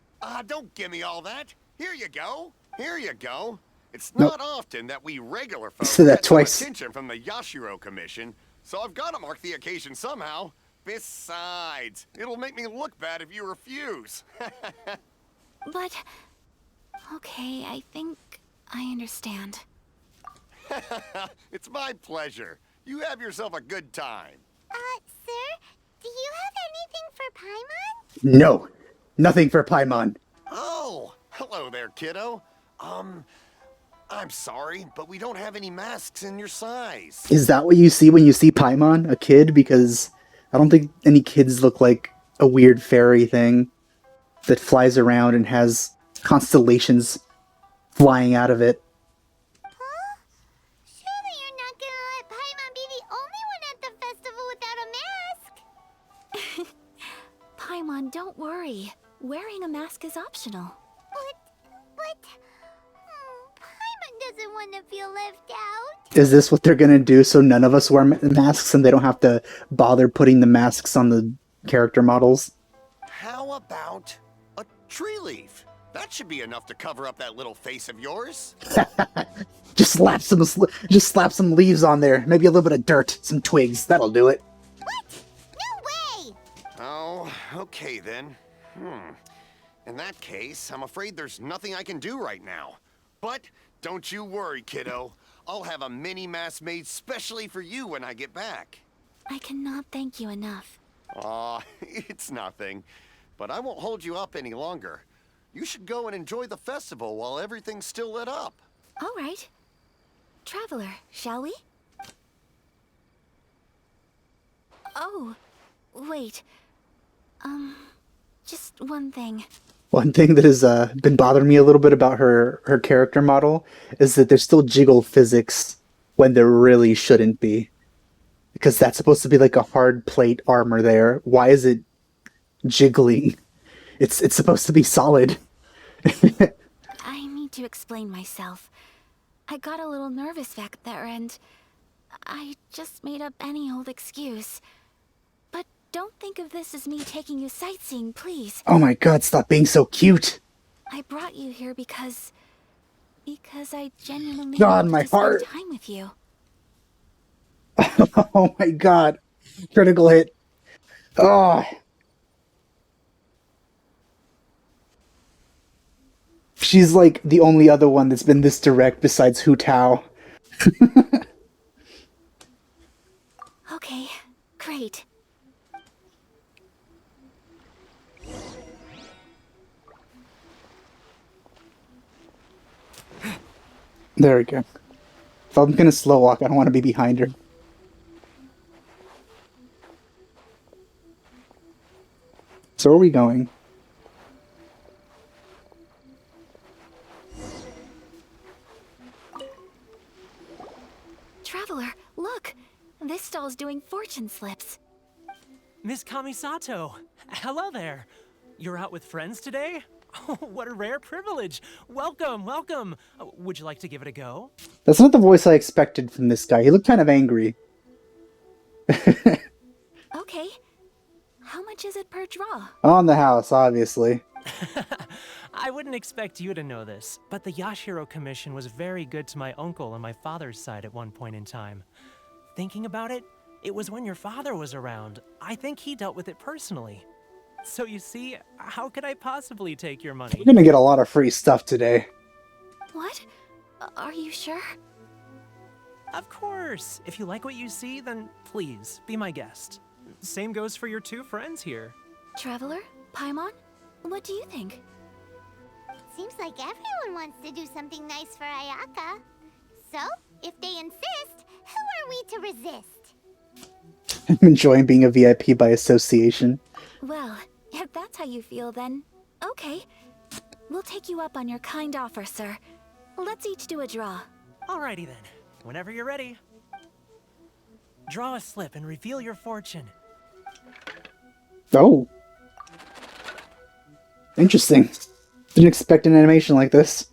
S9: Don't give me all that. Here you go. Here you go. It's
S1: Nope.
S9: not often that we regular folks
S1: Said that
S9: get some
S1: twice.
S9: attention from the Yashiro Commission, so I've got to mark the occasion somehow. Besides, it'll make me look bad if you refuse.
S2: But... Okay, I think I understand.
S9: It's my pleasure. You have yourself a good time.
S4: Sir, do you have anything for Paimon?
S1: No, nothing for Paimon.
S9: Oh, hello there, kiddo. I'm sorry, but we don't have any masks in your size.
S1: Is that what you see when you see Paimon, a kid? Because I don't think any kids look like a weird fairy thing that flies around and has constellations flying out of it.
S4: Huh? Surely you're not gonna let Paimon be the only one at the festival without a mask?
S2: Paimon, don't worry. Wearing a mask is optional.
S4: But... Paimon doesn't want to feel left out.
S1: Is this what they're gonna do so none of us wear masks and they don't have to bother putting the masks on the character models?
S9: How about a tree leaf? That should be enough to cover up that little face of yours.
S1: Just slap some leaves on there. Maybe a little bit of dirt, some twigs. That'll do it.
S4: What? No way!
S9: Oh, okay then. In that case, I'm afraid there's nothing I can do right now. But don't you worry, kiddo. I'll have a mini mask made specially for you when I get back.
S2: I cannot thank you enough.
S9: Aw, it's nothing. But I won't hold you up any longer. You should go and enjoy the festival while everything's still lit up.
S2: All right. Traveler, shall we? Oh, wait. Just one thing.
S1: One thing that has been bothering me a little bit about her character model is that there's still jiggle physics when there really shouldn't be. Because that's supposed to be like a hard plate armor there. Why is it jiggling? It's supposed to be solid.
S2: I need to explain myself. I got a little nervous back there and I just made up any old excuse. But don't think of this as me taking you sightseeing, please.
S1: Oh my god, stop being so cute.
S2: I brought you here because I genuinely
S1: God,
S2: wanted
S1: my
S2: to spend
S1: heart.
S2: time with you.
S1: Oh my god. Critical hit. Oh. She's like the only other one that's been this direct besides Hu Tao.
S2: Okay, great.
S1: There we go. If I'm gonna slow walk, I don't want to be behind her. So where are we going?
S2: Traveler, look! This stall's doing fortune slips.
S10: Miss Kamisato, hello there. You're out with friends today? Oh, what a rare privilege. Welcome, welcome. Would you like to give it a go?
S1: That's not the voice I expected from this guy. He looked kind of angry.
S2: Okay. How much is it per draw?
S1: On the house, obviously.
S10: I wouldn't expect you to know this, but the Yashiro Commission was very good to my uncle on my father's side at one point in time. Thinking about it, it was when your father was around. I think he dealt with it personally. So you see, how could I possibly take your money?
S1: We're gonna get a lot of free stuff today.
S2: What? Are you sure?
S10: Of course. If you like what you see, then please, be my guest. Same goes for your two friends here.
S2: Traveler? Paimon? What do you think?
S4: Seems like everyone wants to do something nice for Ayaka. So, if they insist, who are we to resist?
S1: I'm enjoying being a VIP by association.
S2: Well, if that's how you feel, then okay. We'll take you up on your kind offer, sir. Let's each do a draw.
S10: Alrighty then. Whenever you're ready. Draw a slip and reveal your fortune.
S1: Oh. Interesting. Didn't expect an animation like this.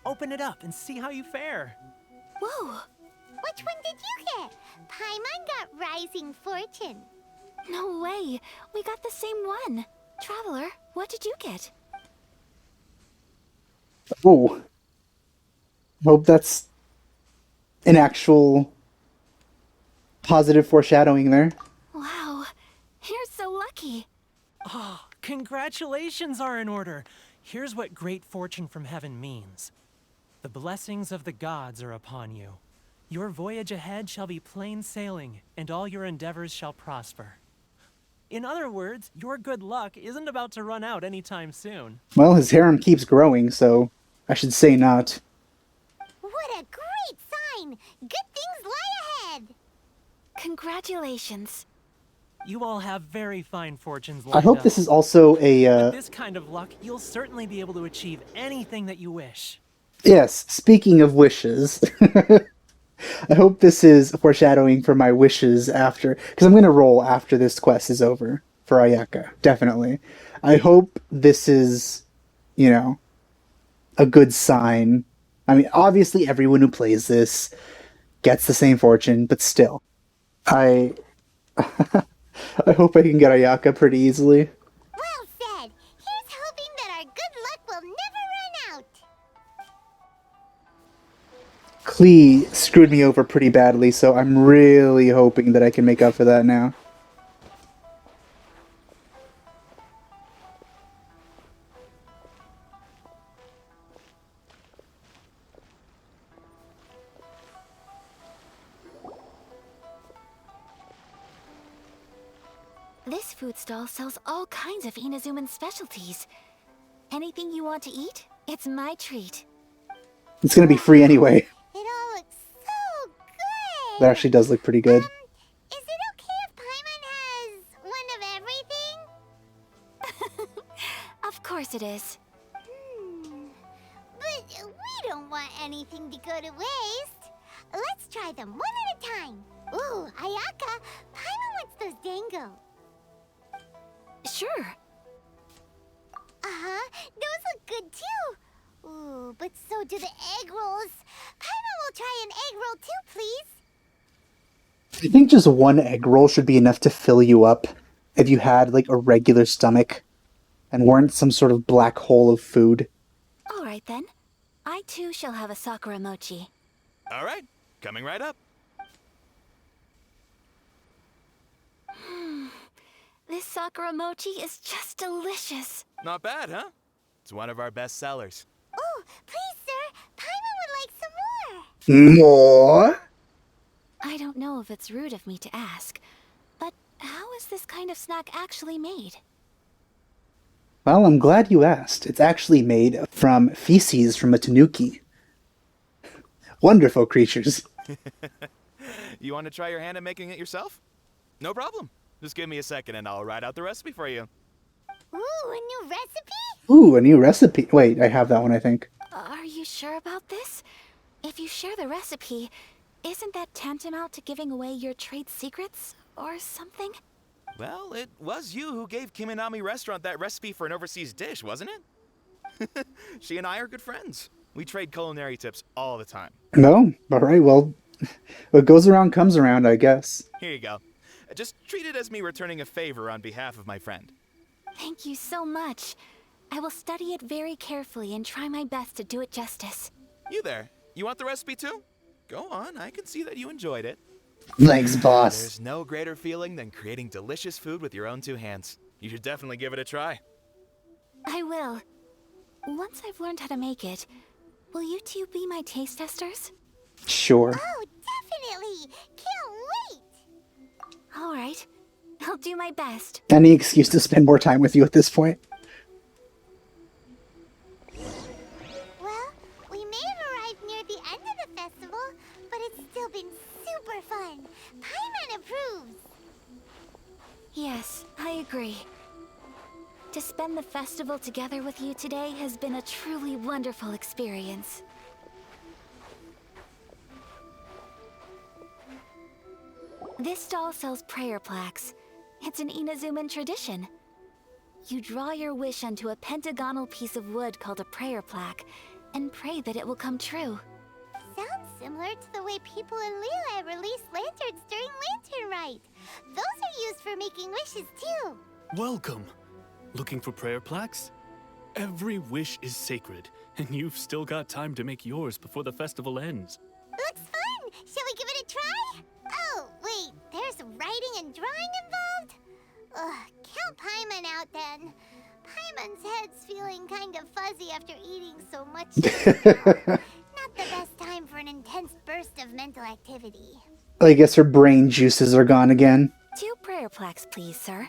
S10: Open it up and see how you fare.
S2: Whoa!
S4: Which one did you get? Paimon got Rising Fortune.
S2: No way! We got the same one! Traveler, what did you get?
S1: Oh. Hope that's an actual positive foreshadowing there.
S2: Wow, you're so lucky.
S10: Oh, congratulations are in order. Here's what great fortune from heaven means. The blessings of the gods are upon you. Your voyage ahead shall be plain sailing, and all your endeavors shall prosper. In other words, your good luck isn't about to run out anytime soon.
S1: Well, his harem keeps growing, so I should say not.
S4: What a great sign! Good things lie ahead!
S2: Congratulations.
S10: You all have very fine fortunes
S1: I
S10: lined
S1: hope
S10: up.
S1: this is also
S10: With
S1: a,
S10: this kind of luck, you'll certainly be able to achieve anything that you wish.
S1: yes, speaking of wishes. I hope this is foreshadowing for my wishes after, because I'm going to roll after this quest is over for Ayaka, definitely. I hope this is, you know, a good sign. I mean, obviously everyone who plays this gets the same fortune, but still. I hope I can get Ayaka pretty easily.
S4: Well said! Here's hoping that our good luck will never run out!
S1: Klee screwed me over pretty badly, so I'm really hoping that I can make up for that now.
S2: This food stall sells all kinds of Inazuman specialties. Anything you want to eat, it's my treat.
S1: It's gonna be free anyway.
S4: It all looks so good!
S1: That actually does look pretty good.
S4: Is it okay if Paimon has one of everything?
S2: Of course it is.
S4: But we don't want anything to go to waste. Let's try them one at a time. Ooh, Ayaka, Paimon wants those dango.
S2: Sure.
S4: Uh-huh, those look good too. Ooh, but so do the egg rolls. Paimon will try an egg roll too, please.
S1: I think just one egg roll should be enough to fill you up if you had like a regular stomach and weren't some sort of black hole of food.
S2: All right then. I too shall have a Sakura mochi.
S11: All right, coming right up.
S2: This Sakura mochi is just delicious.
S11: Not bad, huh? It's one of our best sellers.
S4: Oh, please, sir. Paimon would like some more.
S1: More?
S2: I don't know if it's rude of me to ask, but how is this kind of snack actually made?
S1: Well, I'm glad you asked. It's actually made from feces from a tanuki. Wonderful creatures.
S11: You want to try your hand at making it yourself? No problem. Just give me a second and I'll write out the recipe for you.
S4: Ooh, a new recipe?
S1: Ooh, a new recipe. Wait, I have that one, I think.
S2: Are you sure about this? If you share the recipe, isn't that tantamount to giving away your trade secrets or something?
S11: Well, it was you who gave Kiminami Restaurant that recipe for an overseas dish, wasn't it? She and I are good friends. We trade culinary tips all the time.
S1: No? Alright, well, what goes around comes around, I guess.
S11: Here you go. Just treat it as me returning a favor on behalf of my friend.
S2: Thank you so much. I will study it very carefully and try my best to do it justice.
S11: You there. You want the recipe too? Go on, I can see that you enjoyed it.
S1: Thanks, boss.
S11: There's no greater feeling than creating delicious food with your own two hands. You should definitely give it a try.
S2: I will. Once I've learned how to make it, will you two be my taste testers?
S1: Sure.
S4: Oh, definitely. Can't wait.
S2: All right. I'll do my best.
S1: Any excuse to spend more time with you at this point.
S4: Well, we may have arrived near the end of the festival, but it's still been super fun. Paimon approves.
S2: Yes, I agree. To spend the festival together with you today has been a truly wonderful experience. This stall sells prayer plaques. It's an Inazuman tradition. You draw your wish onto a pentagonal piece of wood called a prayer plaque, and pray that it will come true.
S4: Sounds similar to the way people in LAR release lanterns during Lantern Rite. Those are used for making wishes too.
S12: Welcome. Looking for prayer plaques? Every wish is sacred, and you've still got time to make yours before the festival ends.
S4: Looks fun! Shall we give it a try? Oh, wait, there's writing and drawing involved? Ugh, count Paimon out then. Paimon's head's feeling kind of fuzzy after eating so much just now. Not the best time for an intense burst of mental activity.
S1: I guess her brain juices are gone again.
S2: 2 prayer plaques, please, sir.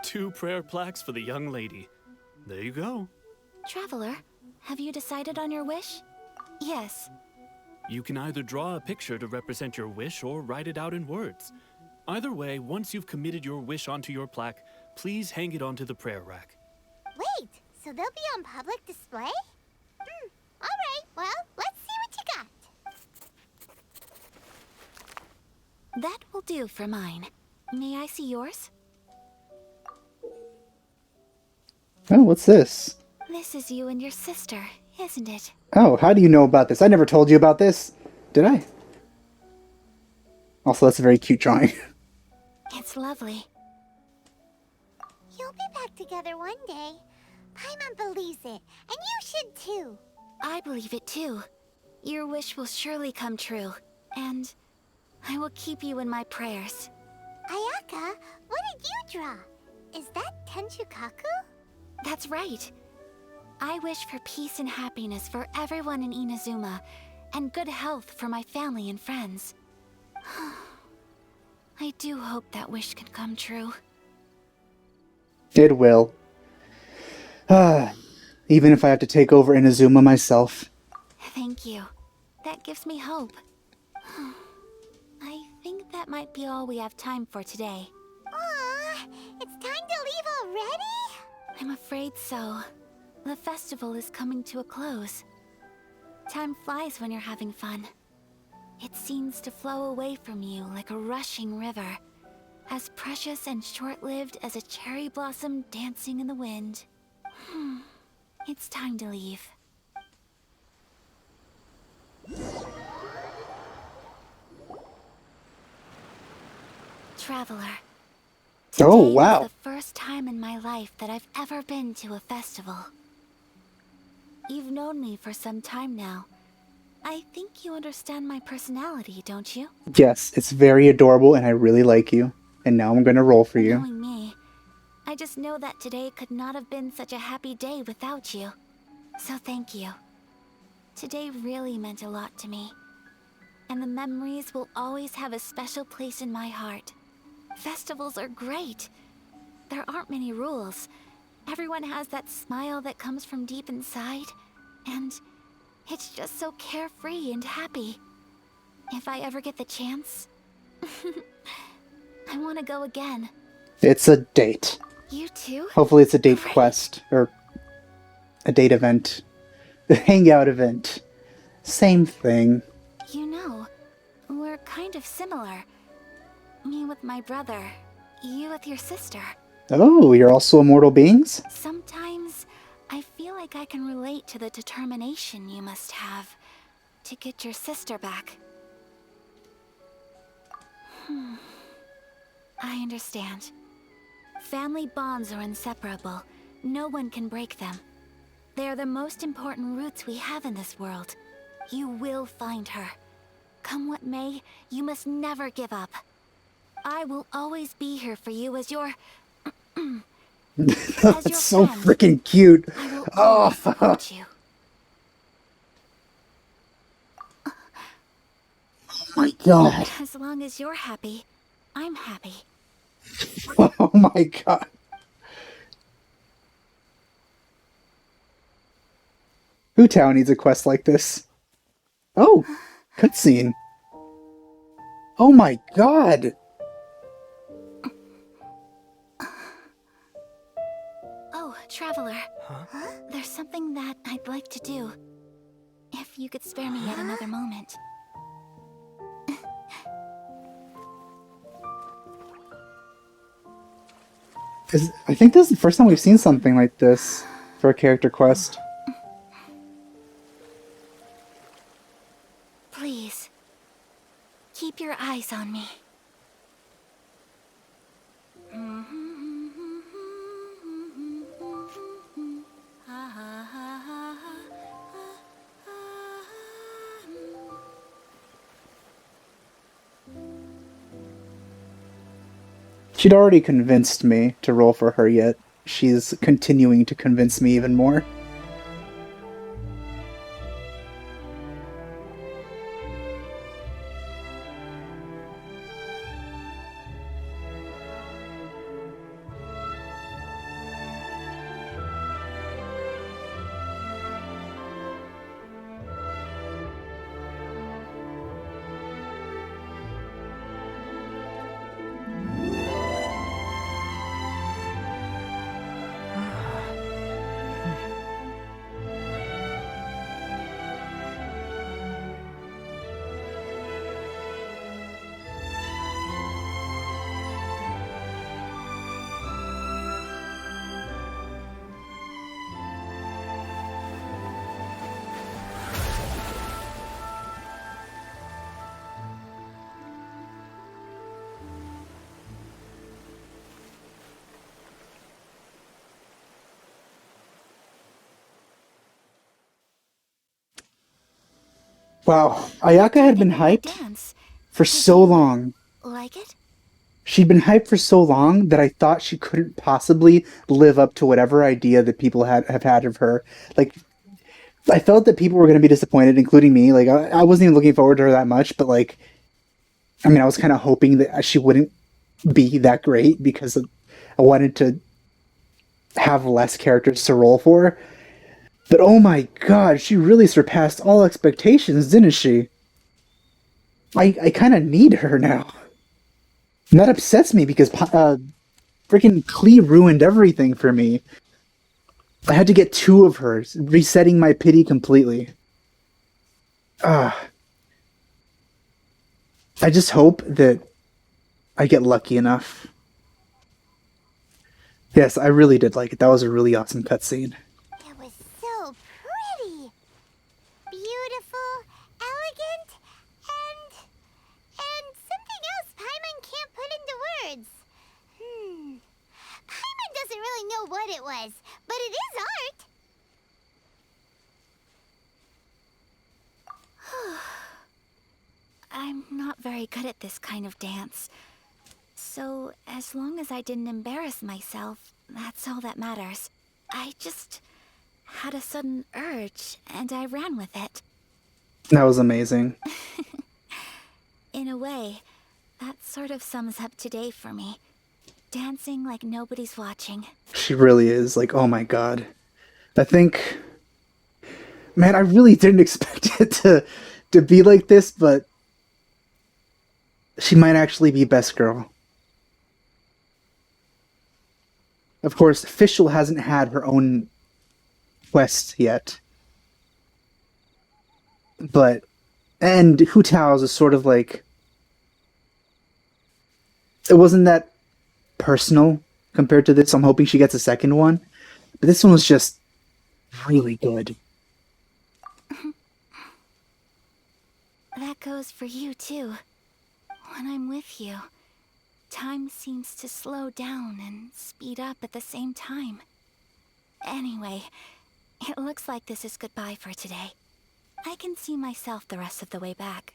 S12: 2 prayer plaques for the young lady. There you go.
S2: Traveler, have you decided on your wish? Yes.
S12: You can either draw a picture to represent your wish or write it out in words. Either way, once you've committed your wish onto your plaque, please hang it onto the prayer rack.
S4: Wait, so they'll be on public display? Alright, well, let's see what you got.
S2: That will do for mine. May I see yours?
S1: Oh, what's this?
S2: This is you and your sister, isn't it?
S1: Oh, how do you know about this? I never told you about this. Did I? Also, that's a very cute drawing.
S2: It's lovely.
S4: You'll be back together one day. Paimon believes it, and you should too.
S2: I believe it too. Your wish will surely come true, and I will keep you in my prayers.
S4: Ayaka, what did you draw? Is that Tenchukaku?
S2: That's right. I wish for peace and happiness for everyone in Inazuma, and good health for my family and friends. I do hope that wish can come true.
S1: It will. Even if I have to take over Inazuma myself.
S2: Thank you. That gives me hope. I think that might be all we have time for today.
S4: Aw, it's time to leave already?
S2: I'm afraid so. The festival is coming to a close. Time flies when you're having fun. It seems to flow away from you like a rushing river, as precious and short-lived as a cherry blossom dancing in the wind. It's time to leave. Traveler. Today
S1: Oh, wow.
S2: was the first time in my life that I've ever been to a festival. You've known me for some time now. I think you understand my personality, don't you?
S1: Yes, it's very adorable and I really like you. And now I'm gonna roll for you.
S2: Knowing me, I just know that today could not have been such a happy day without you. So thank you. Today really meant a lot to me. And the memories will always have a special place in my heart. Festivals are great. There aren't many rules. Everyone has that smile that comes from deep inside. And it's just so carefree and happy. If I ever get the chance, I want to go again.
S1: It's a date.
S2: You too?
S1: Hopefully it's a date
S2: Great.
S1: quest. Or a date event. A hangout event. Same thing.
S2: You know, we're kind of similar. Me with my brother, you with your sister.
S1: Oh, you're also immortal beings?
S2: Sometimes I feel like I can relate to the determination you must have to get your sister back. I understand. Family bonds are inseparable. No one can break them. They are the most important roots we have in this world. You will find her. Come what may, you must never give up. I will always be here for you as your...
S1: That's so freaking cute.
S2: I will always support you.
S1: Oh my god.
S2: As long as you're happy, I'm happy.
S1: Oh my god. Hu Tao needs a quest like this. Oh, cutscene. Oh my god.
S2: Oh, Traveler. There's something that I'd like to do. If you could spare me yet another moment.
S1: I think this is the first time we've seen something like this for a character quest.
S2: Please, keep your eyes on me.
S1: She'd already convinced me to roll for her, yet she's continuing to convince me even more. Wow, Ayaka had been hyped for so long.
S2: Like it?
S1: She'd been hyped for so long that I thought she couldn't possibly live up to whatever idea that people have had of her. Like, I felt that people were going to be disappointed, including me. Like, I wasn't even looking forward to her that much, but like, I mean, I was kind of hoping that she wouldn't be that great because I wanted to have less characters to roll for. But oh my god, she really surpassed all expectations, didn't she? I kind of need her now. And that upsets me because freaking Klee ruined everything for me. I had to get 2 of her, resetting my pity completely. I just hope that I get lucky enough. Yes, I really did like it. That was a really awesome cutscene.
S4: It was so pretty. Beautiful, elegant, and something else Paimon can't put into words. Paimon doesn't really know what it was, but it is art.
S2: I'm not very good at this kind of dance. So, as long as I didn't embarrass myself, that's all that matters. I just had a sudden urge, and I ran with it.
S1: That was amazing.
S2: In a way, that sort of sums up today for me. Dancing like nobody's watching.
S1: She really is. Like, oh my god. I think... Man, I really didn't expect it to be like this, but... She might actually be best girl. Of course, Fischl hasn't had her own quest yet. But... And Hu Tao's is sort of like... It wasn't that personal compared to this. I'm hoping she gets a second one. But this one was just really good.
S2: That goes for you, too. When I'm with you, time seems to slow down and speed up at the same time. Anyway, it looks like this is goodbye for today. I can see myself the rest of the way back.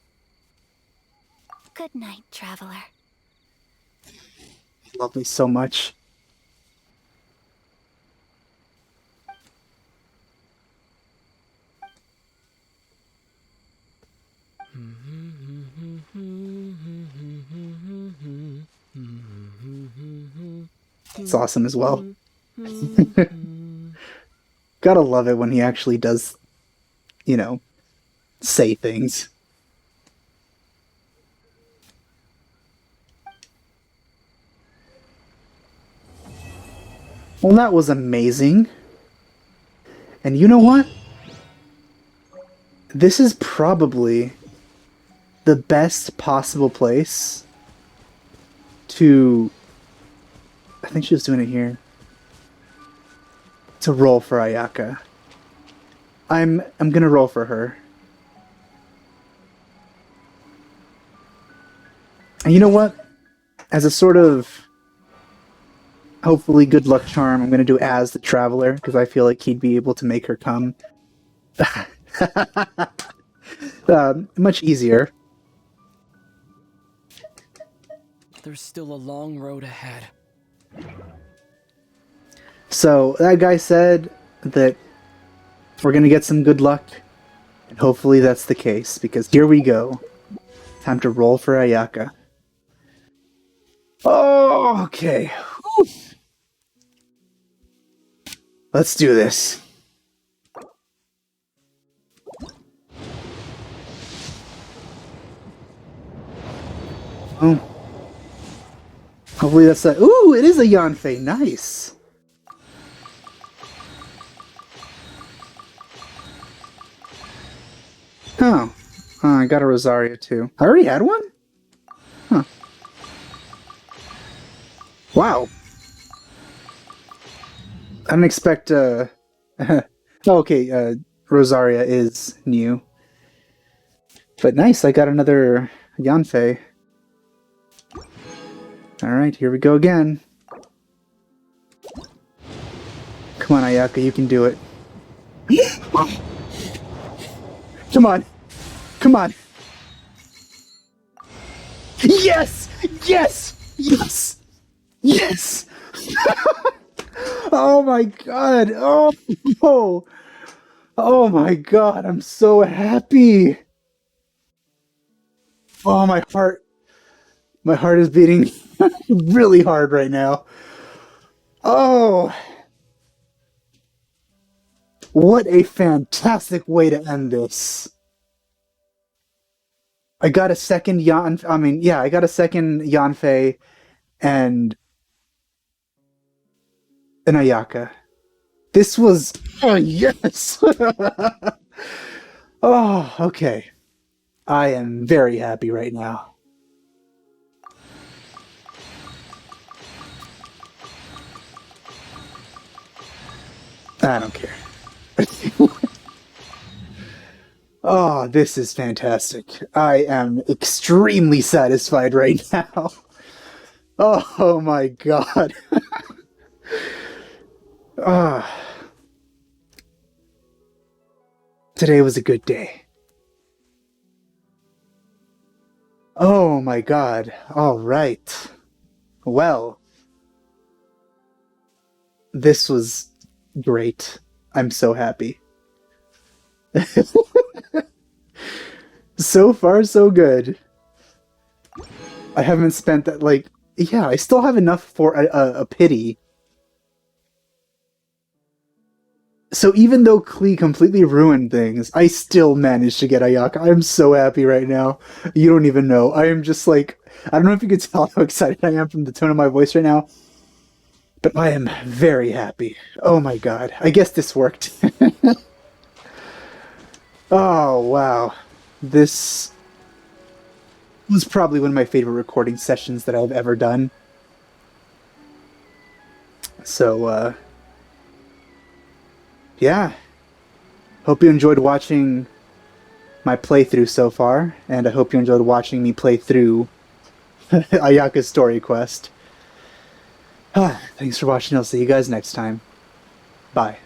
S2: Good night, traveler.
S1: Love me so much. It's awesome as well. Gotta love it when he actually does, you know, say things. Well, that was amazing. And you know what? This is probably the best possible place to... I think she was doing it here. To roll for Ayaka. I'm gonna roll for her. And you know what? As a sort of hopefully good luck charm, I'm gonna do as the traveler because I feel like he'd be able to make her come. Much easier.
S6: There's still a long road ahead.
S1: So that guy said that we're gonna get some good luck, and hopefully that's the case because here we go. Time to roll for Ayaka. Oh, okay. Whew. Let's do this. Oh. Hopefully that's a... Ooh, it is a Yanfei. Nice. Oh. I got a Rosaria too. I already had one? Huh. Wow. I didn't expect, okay, Rosaria is new. But nice, I got another Yanfei. Alright, here we go again. Come on, Ayaka, you can do it. Come on! Come on! Yes! Yes! Yes! Yes! Oh my god! Oh! Oh my god, I'm so happy! Oh, my heart is beating really hard right now. Oh! What a fantastic way to end this. I got a second I got a second Yanfei and an Ayaka. This was... Oh, yes! Oh, okay. I am very happy right now. I don't care. Oh, this is fantastic. I am extremely satisfied right now. Oh my god. Today was a good day. Oh my god. All right. Well, this was great. I'm so happy. So far, so good. I haven't spent that, like... Yeah, I still have enough for a pity. So even though Klee completely ruined things, I still managed to get Ayaka. I'm so happy right now. You don't even know. I am just like... I don't know if you can tell how excited I am from the tone of my voice right now. But I am very happy. Oh my god. I guess this worked. Oh, wow. This was probably one of my favorite recording sessions that I've ever done. So, yeah. Hope you enjoyed watching my playthrough so far, and I hope you enjoyed watching me play through Ayaka's story quest. Thanks for watching. I'll see you guys next time. Bye.